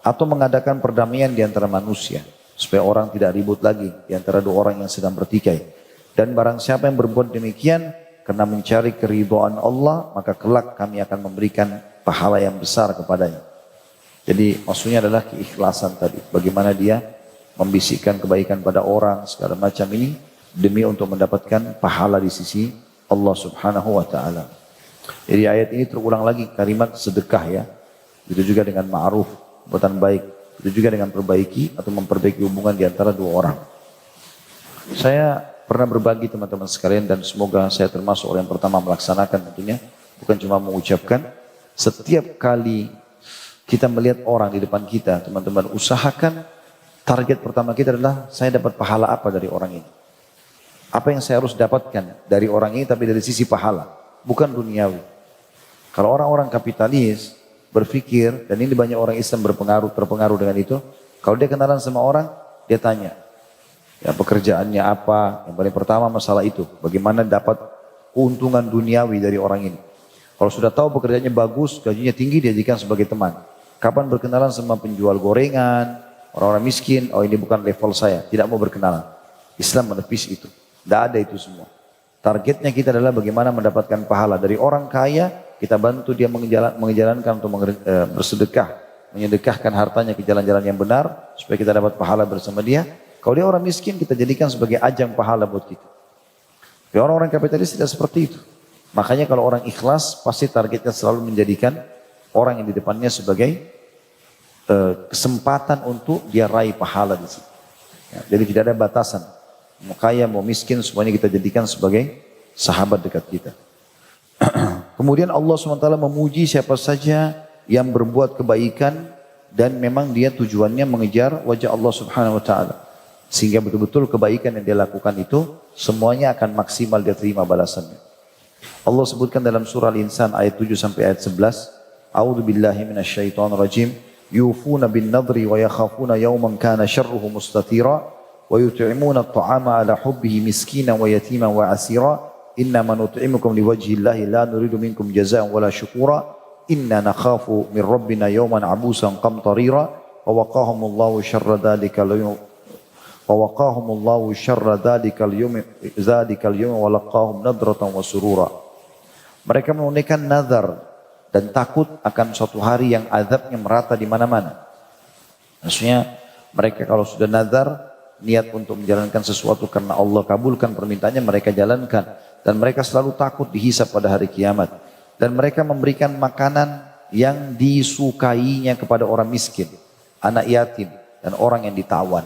Atau mengadakan perdamaian di antara manusia, supaya orang tidak ribut lagi di antara dua orang yang sedang bertikai. Dan barang siapa yang berbuat demikian, karena mencari keridhaan Allah, maka kelak kami akan memberikan pahala yang besar kepadanya. Jadi maksudnya adalah keikhlasan tadi. Bagaimana dia membisikkan kebaikan pada orang, segala macam ini, demi untuk mendapatkan pahala di sisi Allah Subhanahu wa ta'ala. Jadi ayat ini terulang lagi kalimat sedekah ya. Itu juga dengan ma'ruf, perbuatan baik. Itu juga dengan perbaiki atau memperbaiki hubungan di antara dua orang. Saya pernah berbagi teman-teman sekalian, dan semoga saya termasuk orang yang pertama melaksanakan tentunya. Bukan cuma mengucapkan. Setiap kali kita melihat orang di depan kita, teman-teman usahakan target pertama kita adalah saya dapat pahala apa dari orang ini. Apa yang saya harus dapatkan dari orang ini, tapi dari sisi pahala, bukan duniawi. Kalau orang-orang kapitalis berpikir, dan ini banyak orang Islam terpengaruh dengan itu, kalau dia kenalan sama orang, dia tanya, ya pekerjaannya apa, yang paling pertama masalah itu, bagaimana dapat keuntungan duniawi dari orang ini. Kalau sudah tahu pekerjaannya bagus, gajinya tinggi, diajikan sebagai teman. Kapan berkenalan sama penjual gorengan, orang-orang miskin, oh ini bukan level saya, tidak mau berkenalan. Islam menepis itu. Tidak ada itu semua. Targetnya kita adalah bagaimana mendapatkan pahala. Dari orang kaya, kita bantu dia menjalankan untuk bersedekah. Menyedekahkan hartanya ke jalan-jalan yang benar, supaya kita dapat pahala bersama dia. Kalau dia orang miskin, kita jadikan sebagai ajang pahala buat kita. Tapi orang-orang kapitalis tidak seperti itu. Makanya kalau orang ikhlas, pasti targetnya selalu menjadikan orang yang di depannya sebagai kesempatan untuk dia raih pahala di situ. Ya, jadi tidak ada batasan. Mau kaya, mau miskin, semuanya kita jadikan sebagai sahabat dekat kita. Kemudian Allah SWT memuji siapa saja yang berbuat kebaikan dan memang dia tujuannya mengejar wajah Allah Subhanahu Wa Taala, sehingga betul-betul kebaikan yang dia lakukan itu semuanya akan maksimal dia terima balasannya. Allah sebutkan dalam surah Al-Insan ayat 7 sampai ayat 11, A'udzu billahi minasyaitonir rajim, yufuna bin nadri wa yakhafuna yawman kana syarruhu mustatira. ويطعمون الطعام على حبه مسكينا ويتيما وعسيرا إنما نطعمكم لوجه الله لا نريد منكم جزاء ولا شكورا إنا نخاف من ربنا يوما عبوسا قمطريرا ووقاهم الله شر ذلك اليوم ولقاهم نضرة وسرورا. Mereka menunaikan nazar dan takut akan suatu hari yang azabnya merata di mana-mana. Maksudnya mereka kalau sudah nazar, niat untuk menjalankan sesuatu karena Allah kabulkan permintaannya, mereka jalankan. Dan mereka selalu takut dihisab pada hari kiamat. Dan mereka memberikan makanan yang disukainya kepada orang miskin, anak yatim, dan orang yang ditawan.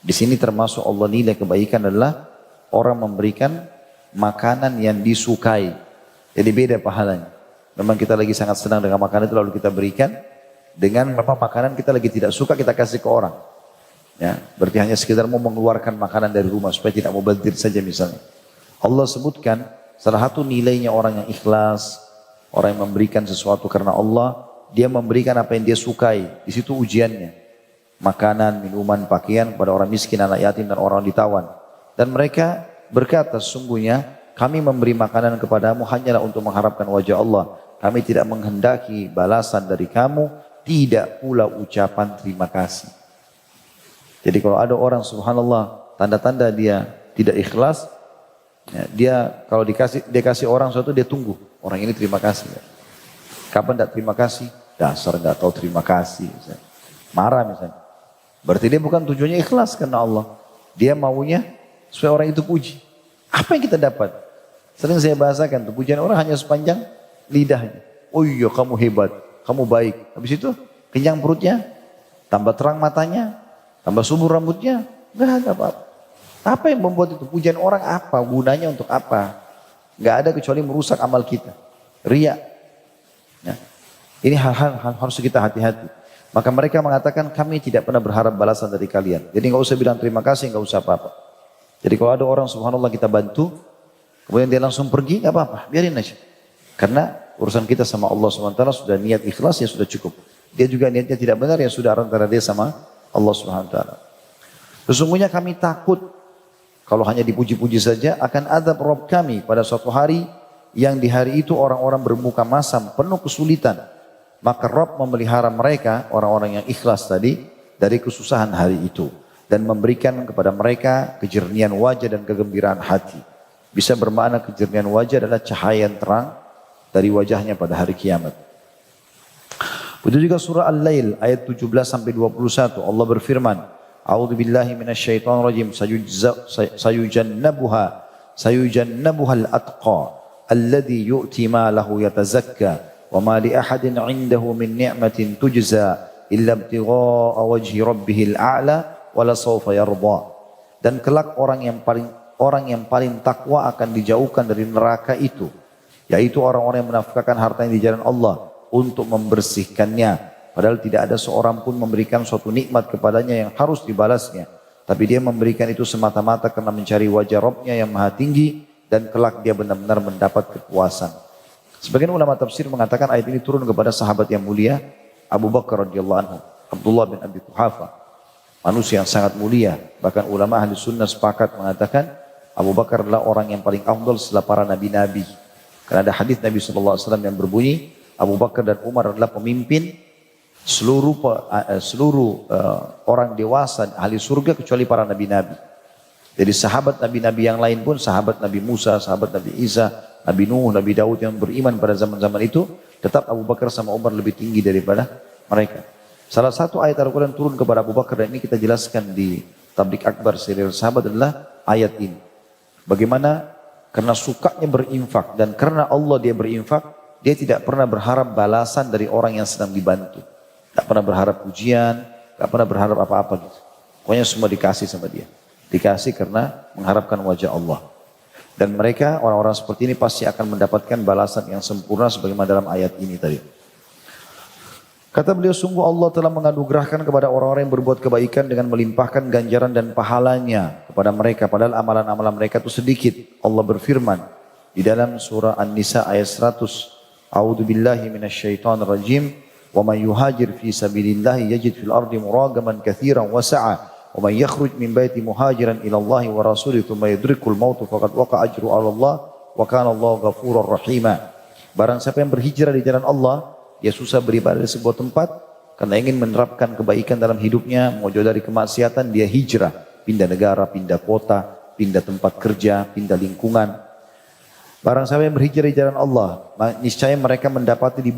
Di sini termasuk Allah nilai kebaikan adalah orang memberikan makanan yang disukai. Jadi beda pahalanya. Memang kita lagi sangat senang dengan makanan itu lalu kita berikan. Dengan memang makanan kita lagi tidak suka kita kasih ke orang. Ya, berarti hanya sekedar mau mengeluarkan makanan dari rumah supaya tidak mau mubadzir saja misalnya. Allah sebutkan salah satu nilainya orang yang ikhlas, orang yang memberikan sesuatu karena Allah, dia memberikan apa yang dia sukai. Di situ ujiannya. Makanan, minuman, pakaian kepada orang miskin, anak yatim dan orang ditawan. Dan mereka berkata, sesungguhnya kami memberi makanan kepadamu hanyalah untuk mengharapkan wajah Allah. Kami tidak menghendaki balasan dari kamu, tidak pula ucapan terima kasih. Jadi kalau ada orang subhanallah tanda-tanda dia tidak ikhlas, Ya, dia kalau dia kasih orang sesuatu dia tunggu. Orang ini terima kasih. Ya. Kapan tidak terima kasih? Dasar nggak tahu terima kasih. Misalnya. Marah misalnya. Berarti dia bukan tujuannya ikhlas karena Allah. Dia maunya supaya orang itu puji. Apa yang kita dapat? Sering saya bahasakan tuh pujian orang hanya sepanjang lidahnya. Oh iya kamu hebat, kamu baik. Habis itu kenyang perutnya, tambah terang matanya, tambah subur rambutnya. Nggak ada apa-apa. Apa yang membuat itu? Pujian orang apa? Gunanya untuk apa? Nggak ada kecuali merusak amal kita. Ria. Ya. Ini hal-hal harus kita hati-hati. Maka mereka mengatakan kami tidak pernah berharap balasan dari kalian. Jadi nggak usah bilang terima kasih, nggak usah apa-apa. Jadi kalau ada orang subhanallah kita bantu, kemudian dia langsung pergi, nggak apa-apa, biarin aja. Karena urusan kita sama Allah SWT sudah niat ikhlas ya sudah cukup. Dia juga niatnya tidak benar ya sudah antara dia sama Allah SWT. Sesungguhnya kami takut kalau hanya dipuji-puji saja akan azab Rabb kami pada suatu hari yang di hari itu orang-orang bermuka masam penuh kesulitan. Maka Rabb memelihara mereka, orang-orang yang ikhlas tadi, dari kesusahan hari itu. Dan memberikan kepada mereka kejernihan wajah dan kegembiraan hati. Bisa bermakna kejernihan wajah adalah cahaya yang terang dari wajahnya pada hari kiamat. Begitu juga surah Al-Lail ayat 17 sampai 21 Allah berfirman, A'udzu billahi minasyaitonir rajim sayujannabuha al-atqa alladhi yu'ti ma lahu yatazakka wa ma li ahadin 'indahu min ni'matin tujza illa ibtigha'a wajhi rabbihil a'la wa la sawfa yarda. Dan kelak orang yang paling takwa akan dijauhkan dari neraka itu, yaitu orang-orang yang menafkahkan hartanya di jalan Allah untuk membersihkannya. Padahal tidak ada seorang pun memberikan suatu nikmat kepadanya yang harus dibalasnya. Tapi dia memberikan itu semata-mata karena mencari wajah Rabbnya yang maha tinggi dan kelak dia benar-benar mendapat kepuasan. Sebagian ulama tafsir mengatakan ayat ini turun kepada sahabat yang mulia Abu Bakar radhiyallahu anhu, Abdullah bin Abi Quhafa, manusia yang sangat mulia. Bahkan ulama ahli sunnah sepakat mengatakan Abu Bakar adalah orang yang paling afdal setelah para nabi-nabi. Karena ada hadis Nabi SAW yang berbunyi, Abu Bakar dan Umar adalah pemimpin seluruh orang dewasa ahli surga kecuali para nabi-nabi. Jadi sahabat nabi-nabi yang lain pun, sahabat Nabi Musa, sahabat Nabi Isa, Nabi Nuh, Nabi Daud yang beriman pada zaman-zaman itu, tetap Abu Bakar sama Umar lebih tinggi daripada mereka. Salah satu ayat Al-Quran turun kepada Abu Bakar dan ini kita jelaskan di Tablik Akbar serial sahabat adalah ayat ini. Bagaimana karena sukanya berinfak dan karena Allah dia berinfak, dia tidak pernah berharap balasan dari orang yang sedang dibantu. Tak pernah berharap pujian, tak pernah berharap apa-apa gitu. Pokoknya semua dikasih sama dia. Dikasih karena mengharapkan wajah Allah. Dan mereka orang-orang seperti ini pasti akan mendapatkan balasan yang sempurna sebagaimana dalam ayat ini tadi. Kata beliau, sungguh Allah telah menganugerahkan kepada orang-orang yang berbuat kebaikan dengan melimpahkan ganjaran dan pahalanya kepada mereka. Padahal amalan-amalan mereka itu sedikit. Allah berfirman di dalam surah An-Nisa ayat 100. A'udzu billahi minasyaitonir rajim. Wa man yuhajir fi sabilillah yajid fil ardi muragaman katsiran wa sa'a. Wa man yakhruj min baiti muhajiran ila Allah wa rasulihi thumma yudrikul maut faqad waqa'a ajru 'ala Allah wa kana Allahu ghafurur rahima. Barang siapa yang berhijrah di jalan Allah, dia susah beribadah di sebuah tempat karena ingin menerapkan kebaikan dalam hidupnya, mau jauh dari kemaksiatan, dia hijrah, pindah negara, pindah kota, pindah tempat kerja, pindah lingkungan. Barang siapa yang berhijrah di jalan Allah, niscaya mereka mendapati di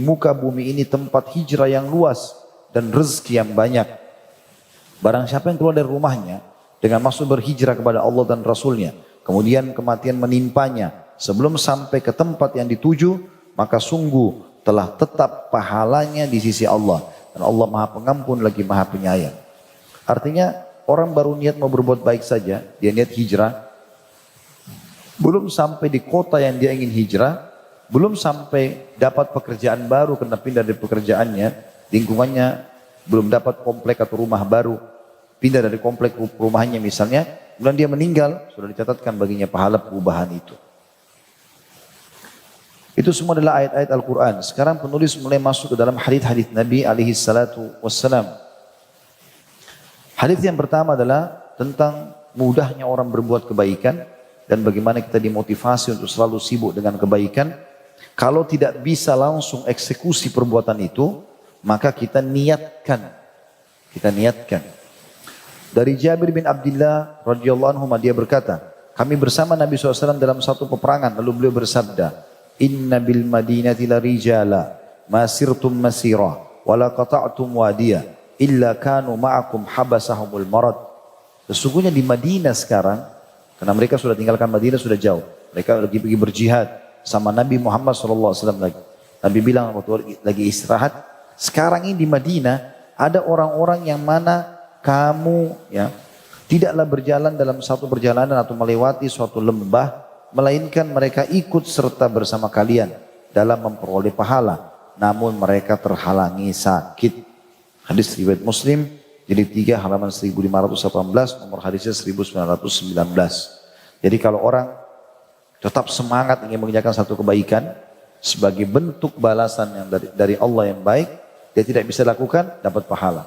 muka bumi ini tempat hijrah yang luas dan rezeki yang banyak. Barang siapa yang keluar dari rumahnya dengan maksud berhijrah kepada Allah dan Rasulnya, kemudian kematian menimpanya sebelum sampai ke tempat yang dituju, maka sungguh telah tetap pahalanya di sisi Allah. Dan Allah maha pengampun lagi maha penyayang. Artinya orang baru niat mau berbuat baik saja, dia niat hijrah, belum sampai di kota yang dia ingin hijrah, belum sampai dapat pekerjaan baru karena pindah dari pekerjaannya, lingkungannya belum dapat komplek atau rumah baru, pindah dari komplek rumahnya misalnya, kemudian dia meninggal, sudah dicatatkan baginya pahala perubahan itu. Itu semua adalah ayat-ayat Al-Quran. Sekarang penulis mulai masuk ke dalam hadis-hadis Nabi alaihi salatu wassalam. Hadis yang pertama adalah tentang mudahnya orang berbuat kebaikan dan bagaimana kita dimotivasi untuk selalu sibuk dengan kebaikan. Kalau tidak bisa langsung eksekusi perbuatan itu, maka kita niatkan. Dari Jabir bin Abdullah radhiyallahu anhu dia berkata, kami bersama Nabi SAW dalam satu peperangan, lalu beliau bersabda, Inna bil madinati la rijala, masirtum masira, wala qata'tum wadiya, illa kanu ma'akum habasahumul marad. Sesungguhnya di Madinah sekarang, karena mereka sudah tinggalkan Madinah sudah jauh, mereka lagi pergi berjihad sama Nabi Muhammad SAW lagi. Nabi bilang waktu lagi istirahat, sekarang ini di Madinah ada orang-orang yang mana kamu ya tidaklah berjalan dalam satu perjalanan atau melewati suatu lembah, melainkan mereka ikut serta bersama kalian dalam memperoleh pahala. Namun mereka terhalangi sakit. Hadis riwayat Muslim, jilid 3 halaman 1518, nomor hadisnya 1919. Jadi kalau orang tetap semangat ingin mengerjakan satu kebaikan, sebagai bentuk balasan yang dari Allah yang baik, dia tidak bisa lakukan, dapat pahala.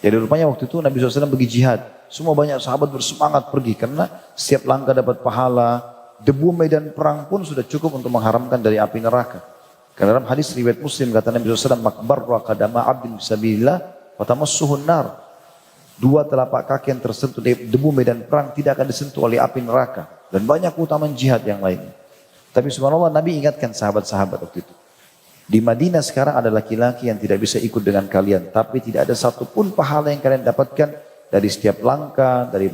Jadi rupanya waktu itu Nabi SAW pergi jihad. Semua banyak sahabat bersemangat pergi karena setiap langkah dapat pahala. Debu medan perang pun sudah cukup untuk mengharamkan dari api neraka. Karena dalam hadis riwayat Muslim kata Nabi SAW, makbarra qadama abdin fisabilillah fatamassuhun nar. Dua telapak kaki yang tersentuh debu medan perang tidak akan disentuh oleh api neraka. Dan banyak keutamaan jihad yang lainnya. Tapi subhanallah Nabi ingatkan sahabat-sahabat waktu itu. Di Madinah sekarang ada laki-laki yang tidak bisa ikut dengan kalian. Tapi tidak ada satupun pahala yang kalian dapatkan dari setiap langkah, dari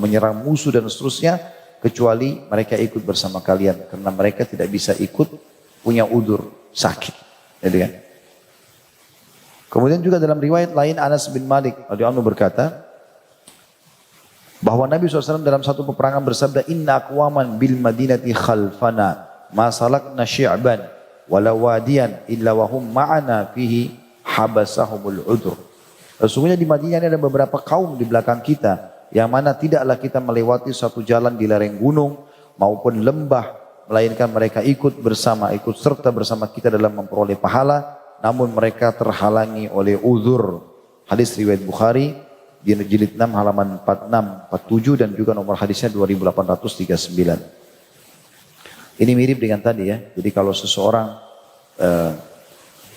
menyerang musuh dan seterusnya. Kecuali mereka ikut bersama kalian. Karena mereka tidak bisa ikut, punya udzur sakit. Jadi kan. Kemudian juga dalam riwayat lain Anas bin Malik radhiyallahu anhu berkata, bahwa Nabi SAW dalam satu peperangan bersabda, Inna aqwaman bil madinati khalfana, ma salakna syi'ban, walau wadiyan illa wahum ma'ana fihi habasahumul udhur. Sesungguhnya di Madinah ini ada beberapa kaum di belakang kita yang mana tidaklah kita melewati satu jalan di lereng gunung maupun lembah, melainkan mereka ikut serta bersama kita dalam memperoleh pahala, namun mereka terhalangi oleh uzur. Hadis riwayat Bukhari di jilid 6 halaman 46, 47 dan juga nomor hadisnya 2839. Ini mirip dengan tadi ya. Jadi kalau seseorang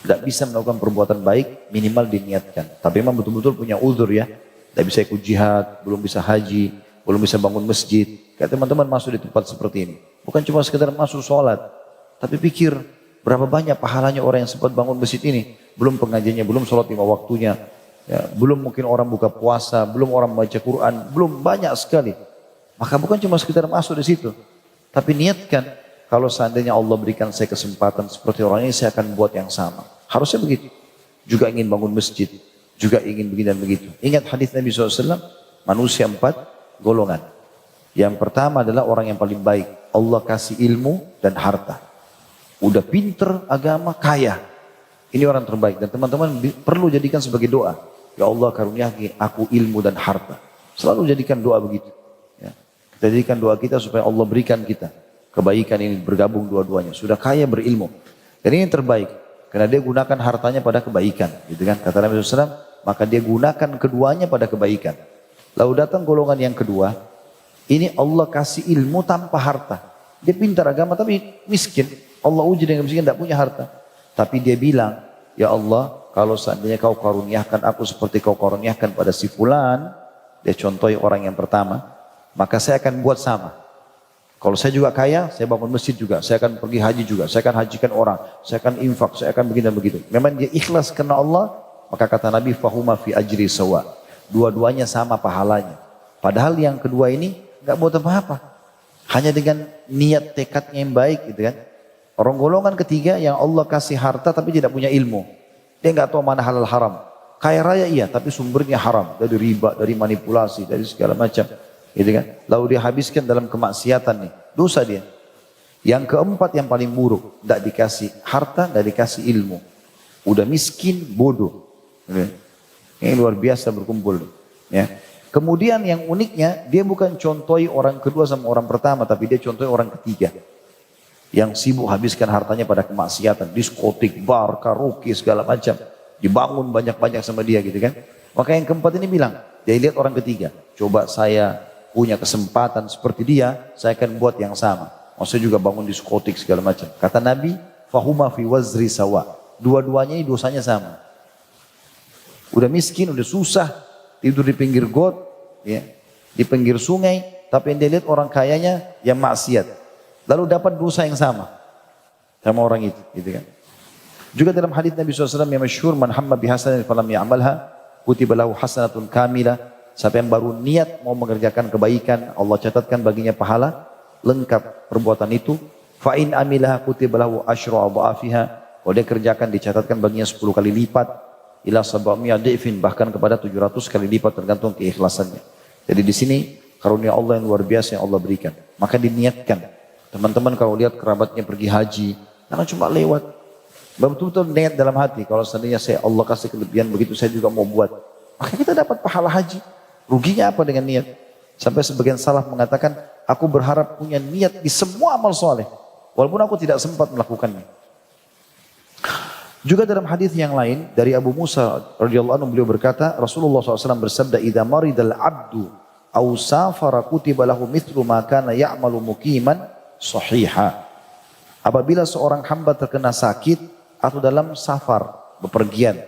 tidak bisa melakukan perbuatan baik, minimal diniatkan. Tapi memang betul-betul punya uzur ya. Tidak bisa ikut jihad, belum bisa haji, belum bisa bangun masjid. Kayak teman-teman masuk di tempat seperti ini. Bukan cuma sekedar masuk sholat. Tapi pikir berapa banyak pahalanya orang yang sempat bangun masjid ini. Belum pengajiannya, belum sholat 5 waktunya. Ya, belum mungkin orang buka puasa, belum orang baca Quran, belum banyak sekali. Maka bukan cuma sekedar masuk di situ. Tapi niatkan. Kalau seandainya Allah berikan saya kesempatan seperti orang ini, saya akan buat yang sama. Harusnya begitu. Juga ingin bangun masjid. Juga ingin begini dan begitu. Ingat hadis Nabi SAW, manusia 4 golongan. Yang pertama adalah orang yang paling baik. Allah kasih ilmu dan harta. Udah pinter, agama, kaya. Ini orang terbaik. Dan teman-teman perlu jadikan sebagai doa. Ya Allah karuniakan aku ilmu dan harta. Selalu jadikan doa begitu. Ya. Kita jadikan doa kita supaya Allah berikan kita kebaikan ini bergabung dua-duanya. Sudah kaya berilmu. Dan ini yang terbaik. Karena dia gunakan hartanya pada kebaikan. Gitu kan? Kata Nabi SAW, maka dia gunakan keduanya pada kebaikan. Lalu datang golongan yang kedua. Ini Allah kasih ilmu tanpa harta. Dia pintar agama tapi miskin. Allah uji dengan miskin, tidak punya harta. Tapi dia bilang, ya Allah, kalau seandainya kau karuniakan aku seperti kau karuniakan pada si fulan. Dia contohi orang yang pertama. Maka saya akan buat sama. Kalau saya juga kaya, saya bangun masjid juga. Saya akan pergi haji juga. Saya akan hajikan orang. Saya akan infak. Saya akan begini dan begitu. Memang dia ikhlas karena Allah. Maka kata Nabi, fahuma fi ajri sawa. Dua-duanya sama pahalanya. Padahal yang kedua ini nggak buat apa-apa. Hanya dengan niat tekadnya yang baik gitu kan. Orang golongan ketiga yang Allah kasih harta tapi tidak punya ilmu. Dia nggak tahu mana halal haram. Kaya raya iya tapi sumbernya haram. Dari riba, dari manipulasi, dari segala macam. Gitu kan? Lalu dia habiskan dalam kemaksiatan nih. Dosa dia. Yang keempat yang paling buruk. Tidak dikasih harta, tidak dikasih ilmu. Udah miskin, bodoh. Gitu. Ini luar biasa berkumpul. Ya. Kemudian yang uniknya, dia bukan contohi orang kedua sama orang pertama. Tapi dia contohi orang ketiga. Yang sibuk habiskan hartanya pada kemaksiatan. Diskotik, bar, karaoke, segala macam. Dibangun banyak-banyak sama dia gitu kan. Maka yang keempat ini bilang, dia lihat orang ketiga. Coba saya punya kesempatan seperti dia, saya akan buat yang sama. Maksudnya juga bangun diskotik segala macam. Kata Nabi, fahuma fi wazri sawa. Dua-duanya ini dosanya sama. Udah miskin, udah susah, tidur di pinggir got, ya, di pinggir sungai, tapi yang dia lihat orang kayanya yang maksiat. Lalu dapat dosa yang sama orang itu, gitu kan. Juga dalam hadis Nabi SAW yang masyhur, man hamma bihasanatin falam ya'malha kutiba lahu hasanatun kamilah. Siapa yang baru niat mau mengerjakan kebaikan, Allah catatkan baginya pahala lengkap perbuatan itu. Fa in amilaha kutiba lahu asyru adhafiha. Kalau dia kerjakan dicatatkan baginya 10 kali lipat, ila 700 dhifin, bahkan kepada 700 kali lipat tergantung keikhlasannya. Jadi di sini karunia Allah yang luar biasa yang Allah berikan. Maka diniatkan. Teman-teman kalau lihat kerabatnya pergi haji, karena cuma lewat, betul-betul niat dalam hati, kalau seandainya Allah kasih kelebihan begitu, saya juga mau buat. Maka kita dapat pahala haji. Ruginya apa dengan niat? Sampai sebagian salaf mengatakan, aku berharap punya niat di semua amal soleh, walaupun aku tidak sempat melakukannya. Juga dalam hadis yang lain dari Abu Musa radhiyallahu anhu, beliau berkata, Rasulullah SAW bersabda, "Idza maridal abdu aw safara kutiba lahu mithlu ma kana ya'malu muqiman sahiha." Apabila seorang hamba terkena sakit atau dalam safar, bepergian,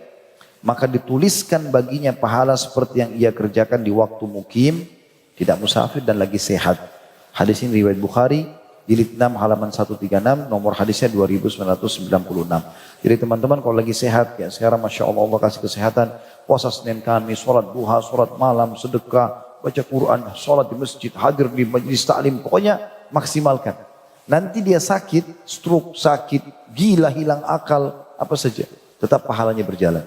maka dituliskan baginya pahala seperti yang ia kerjakan di waktu mukim, tidak musafir dan lagi sehat. Hadis ini riwayat Bukhari, jilid 6 halaman 136, nomor hadisnya 2996. Jadi teman-teman kalau lagi sehat, ya sekarang Masya Allah, Allah kasih kesehatan, puasa Senin Kamis, sholat duha, sholat malam, sedekah, baca Quran, sholat di masjid, hadir di majlis ta'lim, pokoknya maksimalkan. Nanti dia sakit, stroke, sakit, gila, hilang akal, apa saja, tetap pahalanya berjalan.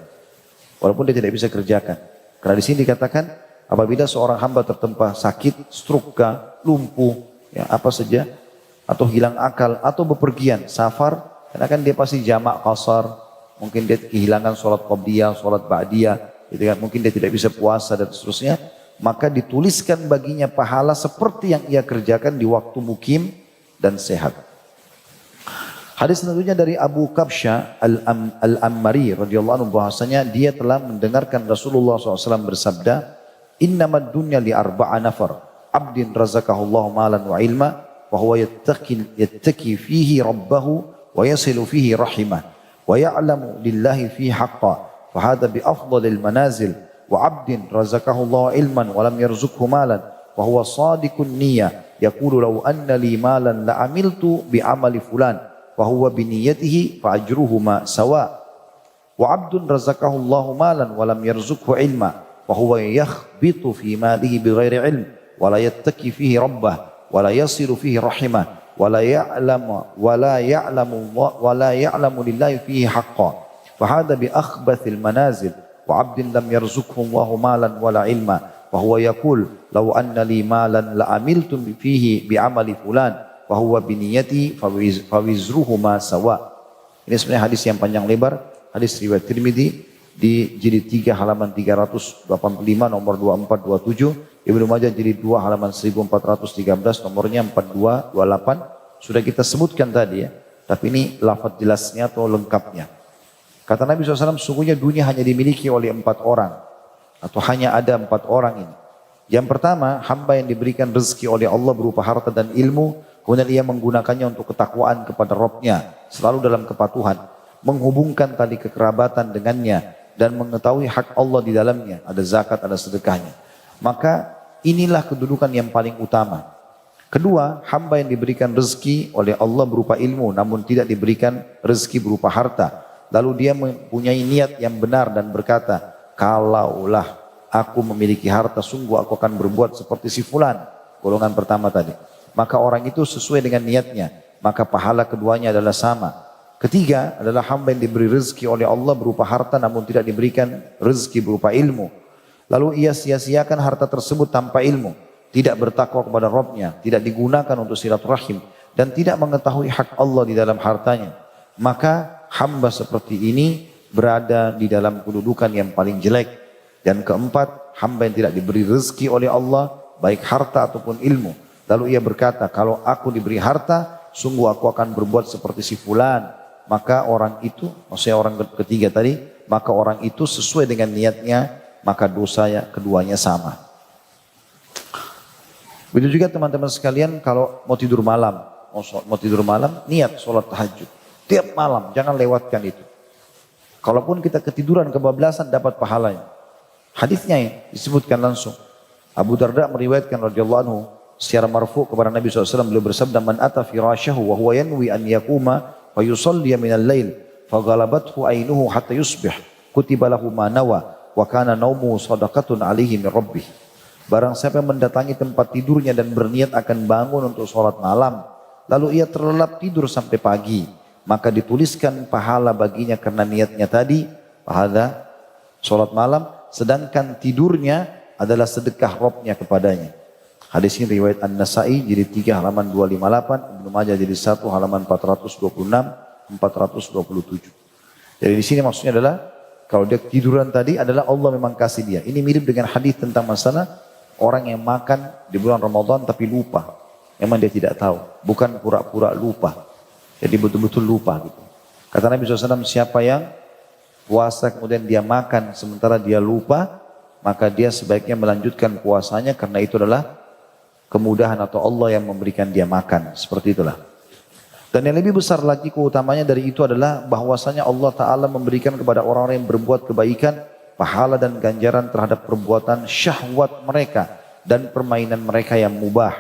Walaupun dia tidak bisa kerjakan. Karena di sini dikatakan, apabila seorang hamba tertempa sakit, stroke, lumpuh, ya apa saja, atau hilang akal, atau bepergian, safar, karena kan dia pasti jamak qasar, mungkin dia kehilangan sholat qabliyah, sholat ba'diyah, gitu kan, mungkin dia tidak bisa puasa dan seterusnya, maka dituliskan baginya pahala seperti yang ia kerjakan di waktu mukim dan sehat. Hadis tentunya dari Abu Kabsha Al-Ammari radhiyallahu anhu, bahwasanya dia telah mendengarkan Rasulullah SAW bersabda, "Innamad dunya li arba'a nafar, abdin razaqahullahu malan wa ilma, wa huwa yattaki fihi rabbahu wa yasilu fihi rahimah, wa ya'lamu lillahi fihi haqqan, fa hadha bi afdalil manazil, wa abdin razaqahullahu ilman wa lam yarzuqhu malan, wa huwa sadiqun niyyah, yaqulu law anna li malan la amiltu bi amali fulan, wa huwa bi niyyatihi fa ajruhuma sawa, wa abdun razaqahu Allahu malan wa lam yarzuqhu ilma, wa huwa yakhbitu fi malihi bighairi ilm, wa la yattaqi fihi rabbah, wa la yasilu fihi rahimah, wa la ya'lamu lillahi fihi haqqan, fa hadha bi akhbathil manazil, wa abdin lam yarzuqhu Allahu malan wa la ilma, wa huwa yaqul law anna li malan la amiltu fihi bi amali fulan, wa huwa bi niyyati fa wizruhuma sawa." Ini sebenarnya hadis yang panjang lebar, hadis riwayat Tirmidzi di jilid 3 halaman 385 nomor 2427, Ibnu Majah jilid 2 halaman 1413 nomornya 4228. Sudah kita sebutkan tadi ya, tapi ini lafaz jelasnya atau lengkapnya. Kata Nabi SAW, sungguhnya dunia hanya dimiliki oleh 4 orang, atau hanya ada 4 orang ini. Yang pertama, hamba yang diberikan rezeki oleh Allah berupa harta dan ilmu, kemudian ia menggunakannya untuk ketakwaan kepada Rabb-Nya, selalu dalam kepatuhan, menghubungkan tali kekerabatan dengannya, dan mengetahui hak Allah di dalamnya, ada zakat, ada sedekahnya. Maka inilah kedudukan yang paling utama. Kedua, hamba yang diberikan rezeki oleh Allah berupa ilmu, namun tidak diberikan rezeki berupa harta. Lalu dia mempunyai niat yang benar dan berkata, kalaulah aku memiliki harta, sungguh aku akan berbuat seperti si fulan, golongan pertama tadi. Maka orang itu sesuai dengan niatnya, maka pahala keduanya adalah sama. Ketiga adalah hamba yang diberi rezeki oleh Allah berupa harta, namun tidak diberikan rezeki berupa ilmu. Lalu ia sia-siakan harta tersebut tanpa ilmu, tidak bertakwa kepada Rabb-Nya, tidak digunakan untuk silaturahim, dan tidak mengetahui hak Allah di dalam hartanya. Maka hamba seperti ini berada di dalam kedudukan yang paling jelek. Dan keempat, hamba yang tidak diberi rezeki oleh Allah, baik harta ataupun ilmu. Lalu ia berkata, kalau aku diberi harta, sungguh aku akan berbuat seperti si fulan. Maka orang itu, maksudnya orang ketiga tadi, maka orang itu sesuai dengan niatnya, maka dosanya keduanya sama. Begitu juga teman-teman sekalian, kalau mau tidur malam, niat sholat tahajud. Tiap malam, jangan lewatkan itu. Kalaupun kita ketiduran kebablasan, dapat pahalanya. Hadisnya disebutkan langsung. Abu Darda meriwayatkan radhiyallahu anhu, secara marfu kepada Nabi SAW, beliau bersabda, man ata firasyahu wa huwa yanwi an yakuma fa yusalliya minal lail fa ghalabathu ainuhu hatta yusbih kutiba lahu ma nawa wa kana naumu sadaqatun alaihi min rabbih. Barang siapa yang mendatangi tempat tidurnya dan berniat akan bangun untuk sholat malam, lalu ia terlelap tidur sampai pagi, maka dituliskan pahala baginya karena niatnya tadi, pahala sholat malam, sedangkan tidurnya adalah sedekah robnya kepadanya. Hadis ini riwayat An-Nasai jadi 3 halaman 258, Ibnu Majah jadi 1 halaman 426, 427. Jadi di sini maksudnya adalah kalau dia tiduran tadi adalah Allah memang kasih dia. Ini mirip dengan hadis tentang masalah orang yang makan di bulan Ramadan tapi lupa. Memang dia tidak tahu, bukan pura-pura lupa. Jadi betul-betul lupa gitu. Kata Nabi SAW, siapa yang puasa kemudian dia makan sementara dia lupa, maka dia sebaiknya melanjutkan puasanya karena itu adalah kemudahan atau Allah yang memberikan dia makan. Seperti itulah. Dan yang lebih besar lagi keutamanya dari itu adalah bahwasanya Allah Ta'ala memberikan kepada orang-orang yang berbuat kebaikan pahala dan ganjaran terhadap perbuatan syahwat mereka dan permainan mereka yang mubah.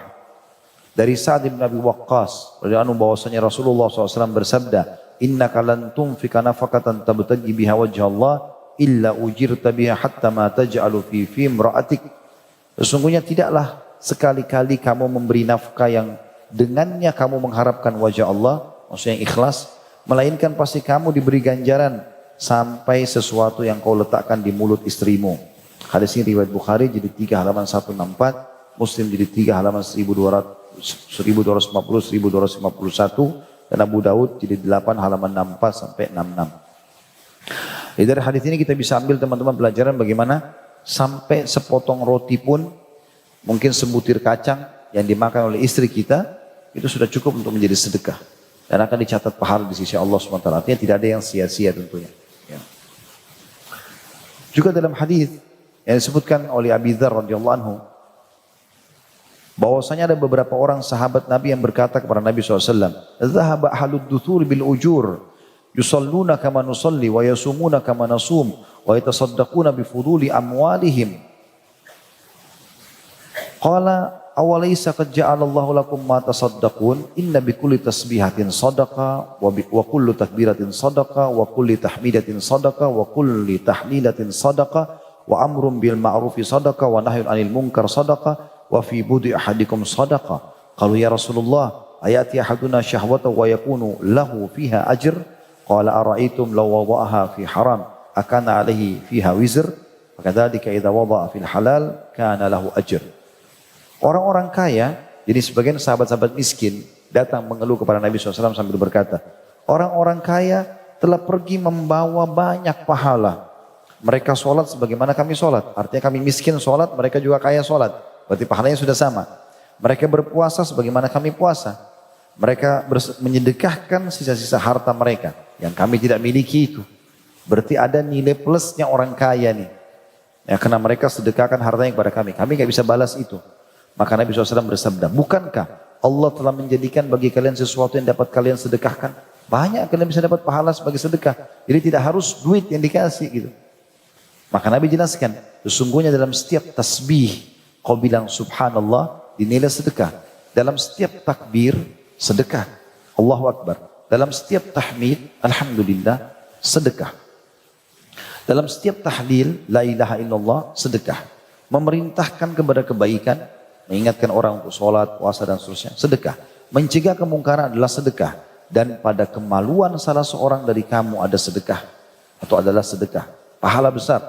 Dari Sa'ad bin Abi Waqqas radhiyallahu anhu bahwasanya Rasulullah SAW bersabda, innaka lan tunfika nafaqatan tabtaghi biha wajha Allah illa ujirta biha hatta ma taj'alu fi imra'atik. Sesungguhnya tidaklah sekali-kali kamu memberi nafkah yang dengannya kamu mengharapkan wajah Allah, maksudnya yang ikhlas, melainkan pasti kamu diberi ganjaran sampai sesuatu yang kau letakkan di mulut istrimu. Hadis ini riwayat Bukhari jadi 3 halaman 164, Muslim jadi 3 halaman 1250, 1251, dan Abu Daud jadi 8 halaman 64 sampai 66. Jadi dari hadis ini kita bisa ambil teman-teman pelajaran bagaimana sampai sepotong roti pun, mungkin sebutir kacang yang dimakan oleh istri kita, itu sudah cukup untuk menjadi sedekah. Dan akan dicatat pahala di sisi Allah SWT. Artinya tidak ada yang sia-sia tentunya. Ya. Juga dalam hadis yang disebutkan oleh Abi Dzar radhiyallahu anhu, bahwasanya ada beberapa orang sahabat Nabi yang berkata kepada Nabi SAW, "Dhahaba ahlud duthur bil ujur, yusalluna kama nusalli, wa yasumuna kama nasum, wa yatasaddaquna bifuduli amwalihim." Qala awalaysa qad ja'alallahu lakum ma tasaddaqun inna bikulli tasbihatin sadaqa wa kullu takbiratin sadaqa wa kulli tahmidatin sadaqa wa kulli tahlilatin sadaqa wa amrun bil ma'rufi sadaqa wa nahyun 'anil munkar sadaqa wa fi budi ahadikum sadaqa. Qalu ya Rasulullah ayati ahaduna syahwata wa yakunu lahu fiha ajr? Qala ara'aytum law wada'aha fi haram akana 'alaihi fiha wizr? Fakadzalika idza wada'a fil halal kana lahu ajr. Orang-orang kaya, jadi sebagian sahabat-sahabat miskin datang mengeluh kepada Nabi SAW sambil berkata, orang-orang kaya telah pergi membawa banyak pahala. Mereka sholat sebagaimana kami sholat. Artinya kami miskin sholat, mereka juga kaya sholat. Berarti pahalanya sudah sama. Mereka berpuasa sebagaimana kami puasa. Mereka menyedekahkan sisa-sisa harta mereka yang kami tidak miliki itu. Berarti ada nilai plusnya orang kaya nih. Ya, karena mereka sedekahkan hartanya kepada kami. Kami nggak bisa balas itu. Maka Nabi SAW bersabda, bukankah Allah telah menjadikan bagi kalian sesuatu yang dapat kalian sedekahkan? Banyak kalian bisa dapat pahala sebagai sedekah. Jadi tidak harus duit yang dikasih gitu. Maka Nabi jelaskan, sesungguhnya dalam setiap tasbih kau bilang subhanallah dinilai sedekah. Dalam setiap takbir sedekah. Allahu Akbar. Dalam setiap tahmid alhamdulillah sedekah. Dalam setiap tahlil la ilaha illallah sedekah. Memerintahkan kepada kebaikan, mengingatkan orang untuk sholat, puasa dan seterusnya, sedekah. Mencegah kemungkaran adalah sedekah. Dan pada kemaluan salah seorang dari kamu ada sedekah. Atau adalah sedekah. Pahala besar.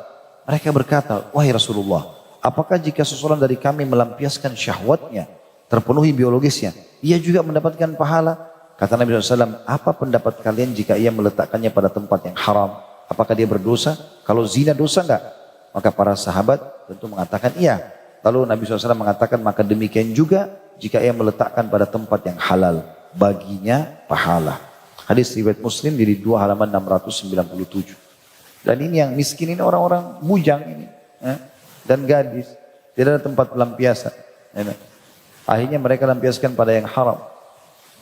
Mereka berkata, wahai Rasulullah, apakah jika seseorang dari kami melampiaskan syahwatnya, terpenuhi biologisnya, ia juga mendapatkan pahala? Kata Nabi SAW, apa pendapat kalian jika ia meletakkannya pada tempat yang haram? Apakah dia berdosa? Kalau zina dosa enggak? Maka para sahabat tentu mengatakan iya. Lalu Nabi SAW mengatakan, maka demikian juga jika ia meletakkan pada tempat yang halal, baginya pahala. Hadis riwayat Muslim di 2 halaman 697. Dan ini yang miskin ini orang-orang bujang ini. Dan gadis. Tidak ada tempat pelampiasan. Akhirnya mereka lampiaskan pada yang haram.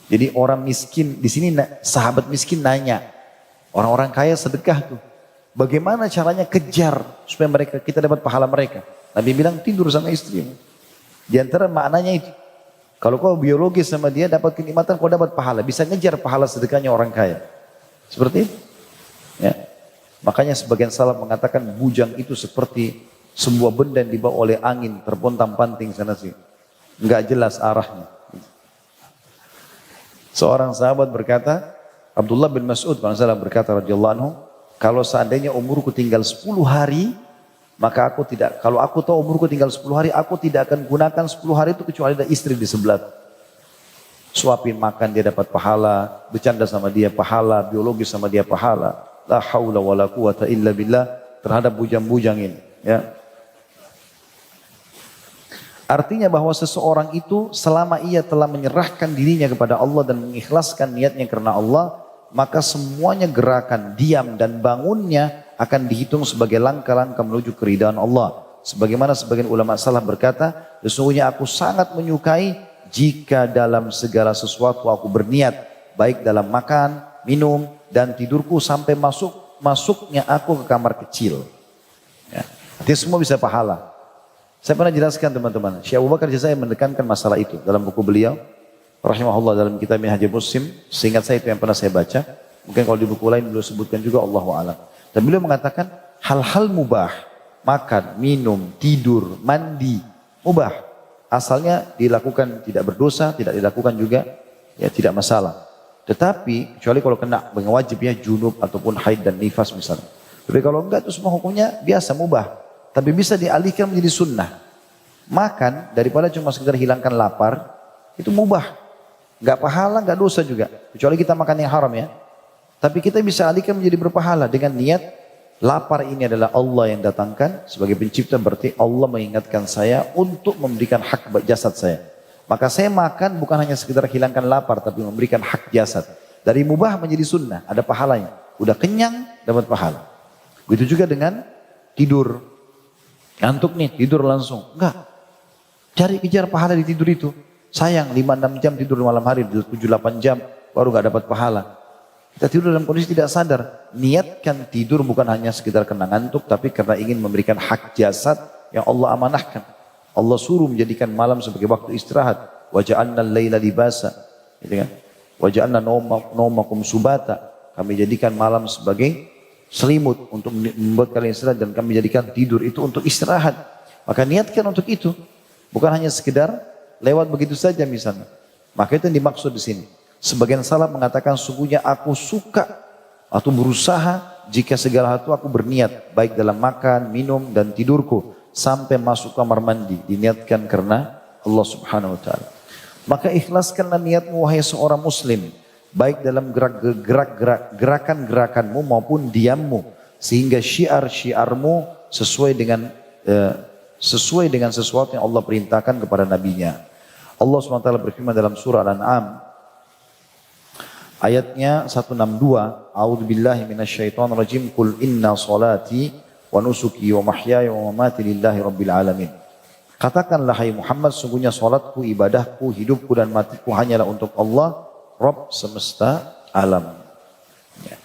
Jadi orang miskin, di sini sahabat miskin nanya. Orang-orang kaya sedekah tuh. Bagaimana caranya kejar supaya kita dapat pahala mereka? Nabi bilang tidur sama istrimu. Di antara maknanya itu. Kalau kau biologis sama dia dapat kenikmatan, kau dapat pahala. Bisa ngejar pahala sedekahnya orang kaya. Seperti itu. Ya. Makanya sebagian salaf mengatakan bujang itu seperti sebuah benda yang dibawa oleh angin, terpontang-panting sana sini. Enggak jelas arahnya. Seorang sahabat berkata, Abdullah bin Mas'ud kalau salah berkata radhiyallahu anhu, kalau seandainya umurku tinggal 10 hari, maka aku tidak, kalau aku tahu umurku tinggal 10 hari, aku tidak akan gunakan 10 hari itu kecuali ada istri di sebelah. Suapin makan dia dapat pahala, bercanda sama dia pahala, biologis sama dia pahala. La haula wala quwata illa billah terhadap bujang-bujang ini. Ya. Artinya bahwa seseorang itu selama ia telah menyerahkan dirinya kepada Allah dan mengikhlaskan niatnya karena Allah, maka semuanya gerakan, diam dan bangunnya akan dihitung sebagai langkah-langkah menuju keridhaan Allah. Sebagaimana sebagian ulama salaf berkata, sesungguhnya aku sangat menyukai jika dalam segala sesuatu aku berniat, baik dalam makan, minum, dan tidurku sampai masuknya aku ke kamar kecil. Ya. Artinya semua bisa pahala. Saya pernah jelaskan teman-teman, Syekh Abu Bakar Jazair menekankan masalah itu dalam buku beliau, rahimahullah dalam kitab Minhajul Muslim, seingat saya itu yang pernah saya baca, mungkin kalau di buku lain beliau sebutkan juga, Allahu a'lam. Dan beliau mengatakan hal-hal mubah, makan, minum, tidur, mandi, mubah. Asalnya dilakukan tidak berdosa, tidak dilakukan juga ya tidak masalah. Tetapi kecuali kalau kena dengan wajib ya junub ataupun haid dan nifas misalnya. Tapi kalau enggak itu semua hukumnya biasa mubah. Tapi bisa dialihkan menjadi sunnah. Makan daripada cuma sekedar hilangkan lapar, itu mubah. Enggak pahala, enggak dosa juga. Kecuali kita makan yang haram ya. Tapi kita bisa alihkan menjadi berpahala dengan niat lapar ini adalah Allah yang datangkan sebagai pencipta, berarti Allah mengingatkan saya untuk memberikan hak jasad saya. Maka saya makan bukan hanya sekedar hilangkan lapar, tapi memberikan hak jasad. Dari mubah menjadi sunnah, ada pahalanya. Udah kenyang, dapat pahala. Begitu juga dengan tidur. Ngantuk nih, tidur langsung. Enggak. Cari kejar pahala di tidur itu. Sayang, 5-6 jam tidur malam hari, 7-8 jam, baru gak dapat pahala. Kita tidur dalam kondisi tidak sadar. Niatkan tidur bukan hanya sekedar kena ngantuk, tapi karena ingin memberikan hak jasad yang Allah amanahkan. Allah suruh menjadikan malam sebagai waktu istirahat. Wa ja'alna al-laila libasa. Gitu kan? Wa ja'alna naumakum subata. Kami jadikan malam sebagai selimut untuk membuat kalian istirahat, dan kami jadikan tidur itu untuk istirahat. Maka niatkan untuk itu. Bukan hanya sekedar lewat begitu saja misalnya. Maka itu yang dimaksud di sini. Sebagian salaf mengatakan sungguhnya aku suka atau berusaha jika segala hal itu aku berniat. Baik dalam makan, minum dan tidurku. Sampai masuk kamar mandi. Diniatkan karena Allah subhanahu wa ta'ala. Maka ikhlaskanlah niatmu wahai seorang muslim. Baik dalam gerakan-gerakanmu maupun diammu. Sehingga syiar-syiarmu sesuai dengan sesuatu yang Allah perintahkan kepada nabinya. Allah SWT berfirman dalam surah Al-An'am. Ayatnya 162. A'udzubillahi minasyaitonirrajim. Qul inna salati wa nusuki wa mahyaya wa mamati lillahi rabbil alamin. Katakanlah hai Muhammad, sungguhnya salatku, ibadahku, hidupku dan matiku hanyalah untuk Allah, Rabb semesta alam. Ya.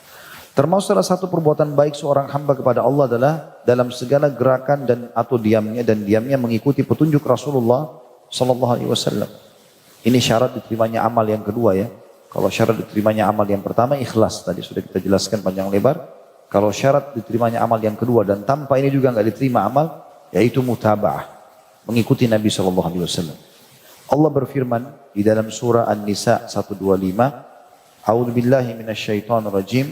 Termasuk salah satu perbuatan baik seorang hamba kepada Allah adalah dalam segala gerakan dan atau diamnya mengikuti petunjuk Rasulullah Sallallahu Alaihi Wasallam. Ini syarat diterimanya amal yang kedua ya. Kalau syarat diterimanya amal yang pertama ikhlas, tadi sudah kita jelaskan panjang lebar. Kalau syarat diterimanya amal yang kedua dan tanpa ini juga nggak diterima amal, yaitu mutaba'ah, mengikuti Nabi Sallallahu Alaihi Wasallam. Allah berfirman di dalam surah An-Nisa 125, A'udzubillahi minasyaitonirrajim.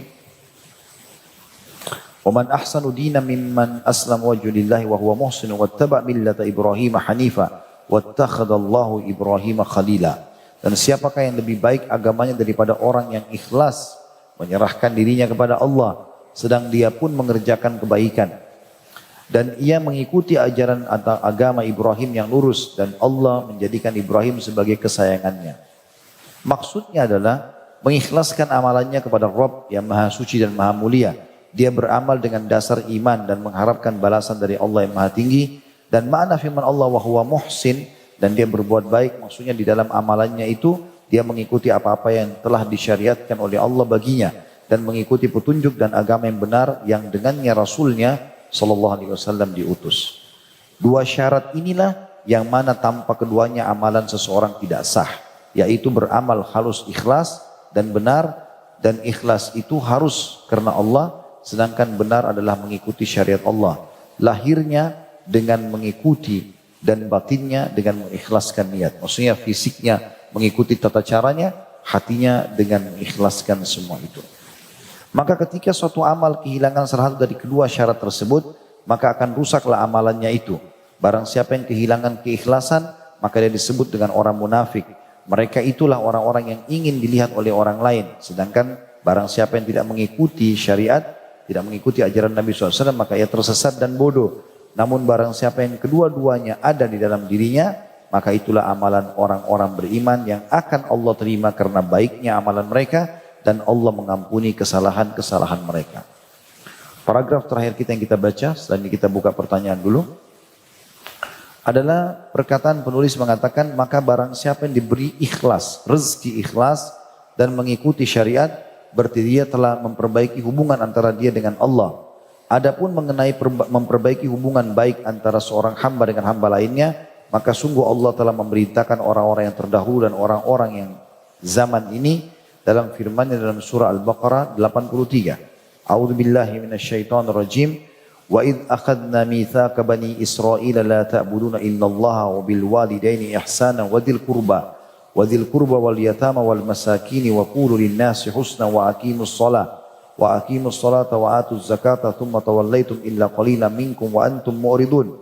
Wa man ahsanu dinan mimman aslama wajhahu lillahi wa huwa muhsin wattaba' millata Ibrahim hanifa wattakhadallahu Ibrahim khalila. Dan siapakah yang lebih baik agamanya daripada orang yang ikhlas menyerahkan dirinya kepada Allah sedang dia pun mengerjakan kebaikan. Dan ia mengikuti ajaran atau agama Ibrahim yang lurus. Dan Allah menjadikan Ibrahim sebagai kesayangannya. Maksudnya adalah mengikhlaskan amalannya kepada Rabb yang maha suci dan maha mulia. Dia beramal dengan dasar iman dan mengharapkan balasan dari Allah yang maha tinggi. Dan makna firman Allah wa huwa muhsin, dan dia berbuat baik, maksudnya di dalam amalannya itu dia mengikuti apa-apa yang telah disyariatkan oleh Allah baginya. Dan mengikuti petunjuk dan agama yang benar yang dengannya Rasulnya Sallallahu Alaihi Wasallam diutus. Dua syarat inilah yang mana tanpa keduanya amalan seseorang tidak sah, yaitu beramal halus ikhlas dan benar, dan ikhlas itu harus karena Allah, sedangkan benar adalah mengikuti syariat Allah. Lahirnya dengan mengikuti dan batinnya dengan mengikhlaskan niat. Maksudnya fisiknya mengikuti tata caranya, hatinya dengan mengikhlaskan semua itu. Maka ketika suatu amal kehilangan salah satu dari kedua syarat tersebut, maka akan rusaklah amalannya itu. Barang siapa yang kehilangan keikhlasan, maka dia disebut dengan orang munafik. Mereka itulah orang-orang yang ingin dilihat oleh orang lain. Sedangkan barang siapa yang tidak mengikuti syariat, tidak mengikuti ajaran Nabi SAW, maka ia tersesat dan bodoh. Namun barang siapa yang kedua-duanya ada di dalam dirinya, maka itulah amalan orang-orang beriman yang akan Allah terima karena baiknya amalan mereka, dan Allah mengampuni kesalahan-kesalahan mereka. Paragraf terakhir kita yang kita baca, setelah ini kita buka pertanyaan dulu, adalah perkataan penulis mengatakan, maka barang siapa yang diberi ikhlas, rezeki ikhlas dan mengikuti syariat, berarti dia telah memperbaiki hubungan antara dia dengan Allah. Adapun mengenai memperbaiki hubungan baik antara seorang hamba dengan hamba lainnya, maka sungguh Allah telah memerintahkan orang-orang yang terdahulu dan orang-orang yang zaman ini dalam firman-Nya dalam surah Al-Baqarah 83. A'udzubillahi minasyaitonirrajim. Wa idh akhadna mitsaka bani Israila la ta'buduna illallaha wa bil walidaini ihsana wa dzil qurba wal yatama wal masakin wa qulu lin nasi husna wa aqimus salata wa atuz zakata thumma tawallaitum illa qalilan minkum wa antum mu'ridun.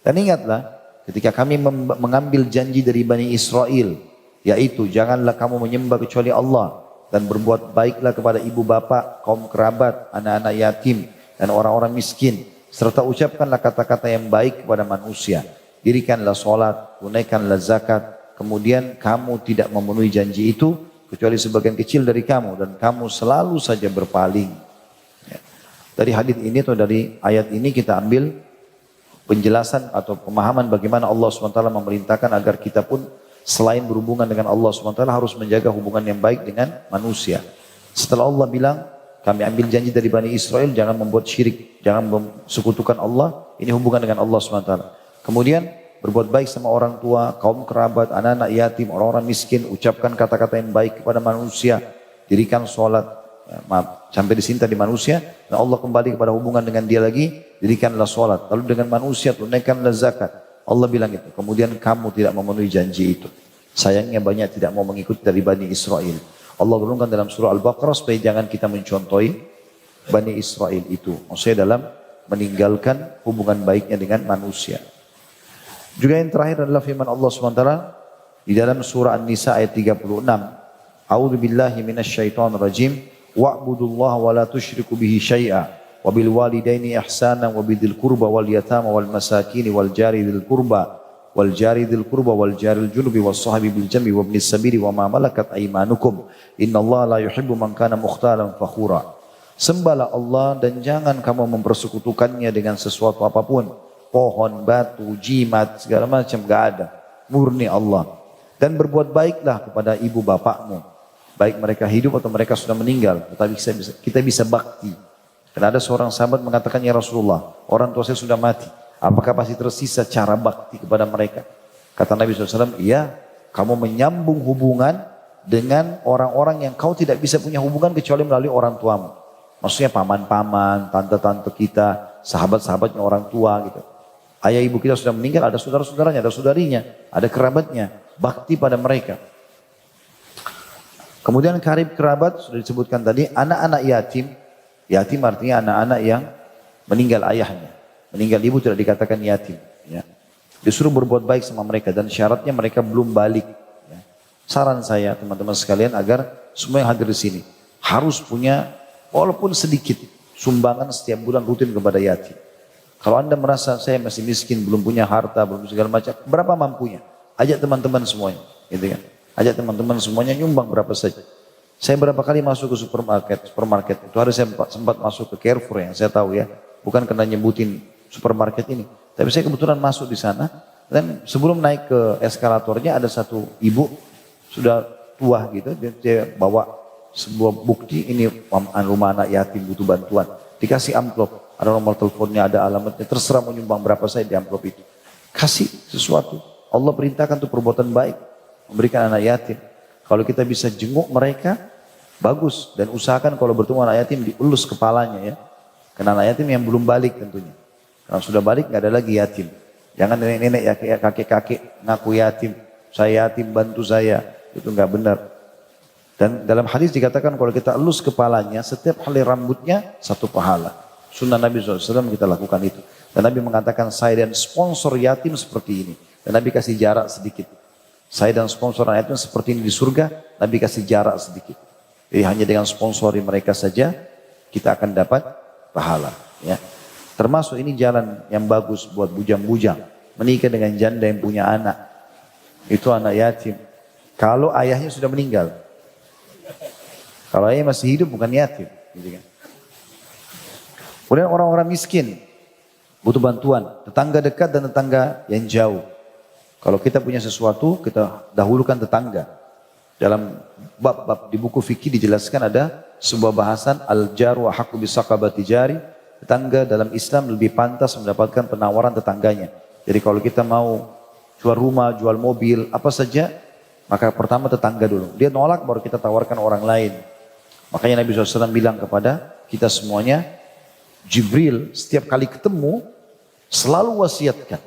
Dan ingatlah ketika kami mengambil janji dari Bani Israel, yaitu janganlah kamu menyembah kecuali Allah, dan berbuat baiklah kepada ibu bapa, kaum kerabat, anak-anak yatim, dan orang-orang miskin, serta ucapkanlah kata-kata yang baik kepada manusia. Dirikanlah sholat, tunaikanlah zakat, kemudian kamu tidak memenuhi janji itu kecuali sebagian kecil dari kamu, dan kamu selalu saja berpaling. Ya. Dari hadis ini atau dari ayat ini kita ambil penjelasan atau pemahaman bagaimana Allah SWT memerintahkan agar kita pun selain berhubungan dengan Allah SWT harus menjaga hubungan yang baik dengan manusia. Setelah Allah bilang, kami ambil janji dari Bani Israel, jangan membuat syirik, jangan sekutukan Allah, ini hubungan dengan Allah SWT. Kemudian berbuat baik sama orang tua, kaum kerabat, anak-anak yatim, orang-orang miskin, ucapkan kata-kata yang baik kepada manusia, dirikan sholat, sampai di sini tadi manusia, dan Allah kembali kepada hubungan dengan dia lagi, dirikanlah sholat, lalu dengan manusia tunaikanlah zakat. Allah bilang itu, kemudian kamu tidak memenuhi janji itu. Sayangnya banyak tidak mau mengikuti dari Bani Israel. Allah turunkan dalam surah Al-Baqarah supaya jangan kita mencontohi Bani Israel itu. Maksudnya dalam meninggalkan hubungan baiknya dengan manusia. Juga yang terakhir adalah firman Allah SWT di dalam surah An-Nisa ayat 36. A'udzu billahi minasyaitonir rajim. Wa'budullaha wa la tusyriku bihi syai'a wa bil walidaini ihsanan wa bidzil qurba wal yatama wal masakin wal jari dzil qurba wal jari jaril junubi was sahibi bil jambi wa ibnis sabili wa ma malakat aymanukum innallaha la yuhibbu man kana mukhtalan fakhura. Sembahlah Allah dan jangan kamu mempersekutukannya dengan sesuatu apapun, pohon, batu, jimat, segala macam, gak ada, murni Allah. Dan berbuat baiklah kepada ibu bapakmu, baik mereka hidup atau mereka sudah meninggal, tetapi kita bisa bakti. Karena ada seorang sahabat mengatakan, ya Rasulullah, orang tua saya sudah mati, apakah masih tersisa cara bakti kepada mereka? Kata Nabi SAW, iya, kamu menyambung hubungan dengan orang-orang yang kau tidak bisa punya hubungan kecuali melalui orang tuamu. Maksudnya paman-paman, tante-tante kita, sahabat-sahabatnya orang tua gitu. Ayah ibu kita sudah meninggal, ada saudara-saudaranya, ada saudarinya, ada kerabatnya, bakti pada mereka. Kemudian karib kerabat, sudah disebutkan tadi, anak-anak yatim. Yatim artinya anak-anak yang meninggal ayahnya. Meninggal ibu tidak dikatakan yatim. Ya. Disuruh berbuat baik sama mereka dan syaratnya mereka belum balik. Ya. Saran saya teman-teman sekalian agar semua yang hadir di sini harus punya walaupun sedikit sumbangan setiap bulan rutin kepada yatim. Kalau anda merasa saya masih miskin, belum punya harta, belum segala macam, berapa mampunya? Ajak teman-teman semuanya. Gitu kan? Ajak teman-teman semuanya nyumbang berapa saja. Saya berapa kali masuk ke supermarket. Itu hari saya sempat masuk ke Carrefour yang saya tahu ya. Bukan karena nyebutin supermarket ini. Tapi saya kebetulan masuk di sana. Dan sebelum naik ke eskalatornya ada satu ibu sudah tua gitu. Dia bawa sebuah bukti ini rumah anak yatim butuh bantuan. Dikasih amplop. Ada nomor teleponnya, ada alamatnya. Terserah mau nyumbang berapa saya di amplop itu. Kasih sesuatu. Allah perintahkan untuk perbuatan baik. Memberikan anak yatim. Kalau kita bisa jenguk mereka, bagus. Dan usahakan kalau bertemu anak yatim dielus kepalanya ya. Karena anak yatim yang belum balik tentunya. Kalau sudah balik nggak ada lagi yatim. Jangan nenek-nenek ya kakek-kakek ngaku yatim. Saya yatim, bantu saya. Itu nggak benar. Dan dalam hadis dikatakan kalau kita elus kepalanya, setiap helai rambutnya satu pahala. Sunnah Nabi SAW kita lakukan itu. Dan Nabi mengatakan saya dan sponsor yatim seperti ini. Dan Nabi kasih jarak sedikit. Saya dan sponsor yatim seperti ini di surga, Nabi kasih jarak sedikit. Jadi hanya dengan sponsori mereka saja, kita akan dapat pahala. Ya. Termasuk ini jalan yang bagus buat bujang-bujang. Menikah dengan janda yang punya anak. Itu anak yatim. Kalau ayahnya sudah meninggal. Kalau ayah masih hidup bukan yatim. Gitu kan. Kemudian orang-orang miskin. Butuh bantuan. Tetangga dekat dan tetangga yang jauh. Kalau kita punya sesuatu, kita dahulukan tetangga. Dalam bab-bab di buku fikih dijelaskan ada sebuah bahasan al-jaru haqqu bisaqabati jari. Tetangga dalam Islam lebih pantas mendapatkan penawaran tetangganya. Jadi kalau kita mau jual rumah, jual mobil, apa saja, maka pertama tetangga dulu. Dia nolak baru kita tawarkan orang lain. Makanya Nabi SAW bilang kepada kita semuanya, Jibril setiap kali ketemu selalu wasiatkan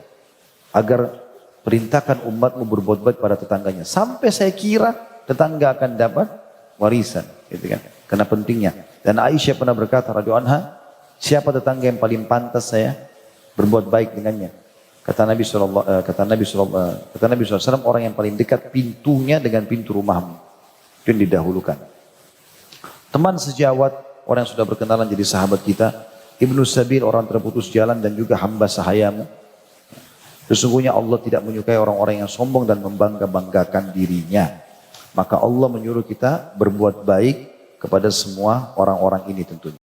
agar perintahkan umatmu berbuat baik pada tetangganya. Sampai saya kira tetangga akan dapat warisan. Gitu kan. Karena pentingnya. Dan Aisyah pernah berkata, radhiyallahu anha, siapa tetangga yang paling pantas saya berbuat baik dengannya? Kata Nabi SAW, orang yang paling dekat pintunya dengan pintu rumahmu. Itu yang didahulukan. Teman sejawat, orang yang sudah berkenalan jadi sahabat kita. Ibnu Sabil, orang terputus jalan dan juga hamba sahayamu. Sesungguhnya Allah tidak menyukai orang-orang yang sombong dan membangga-banggakan dirinya. Maka Allah menyuruh kita berbuat baik kepada semua orang-orang ini tentunya.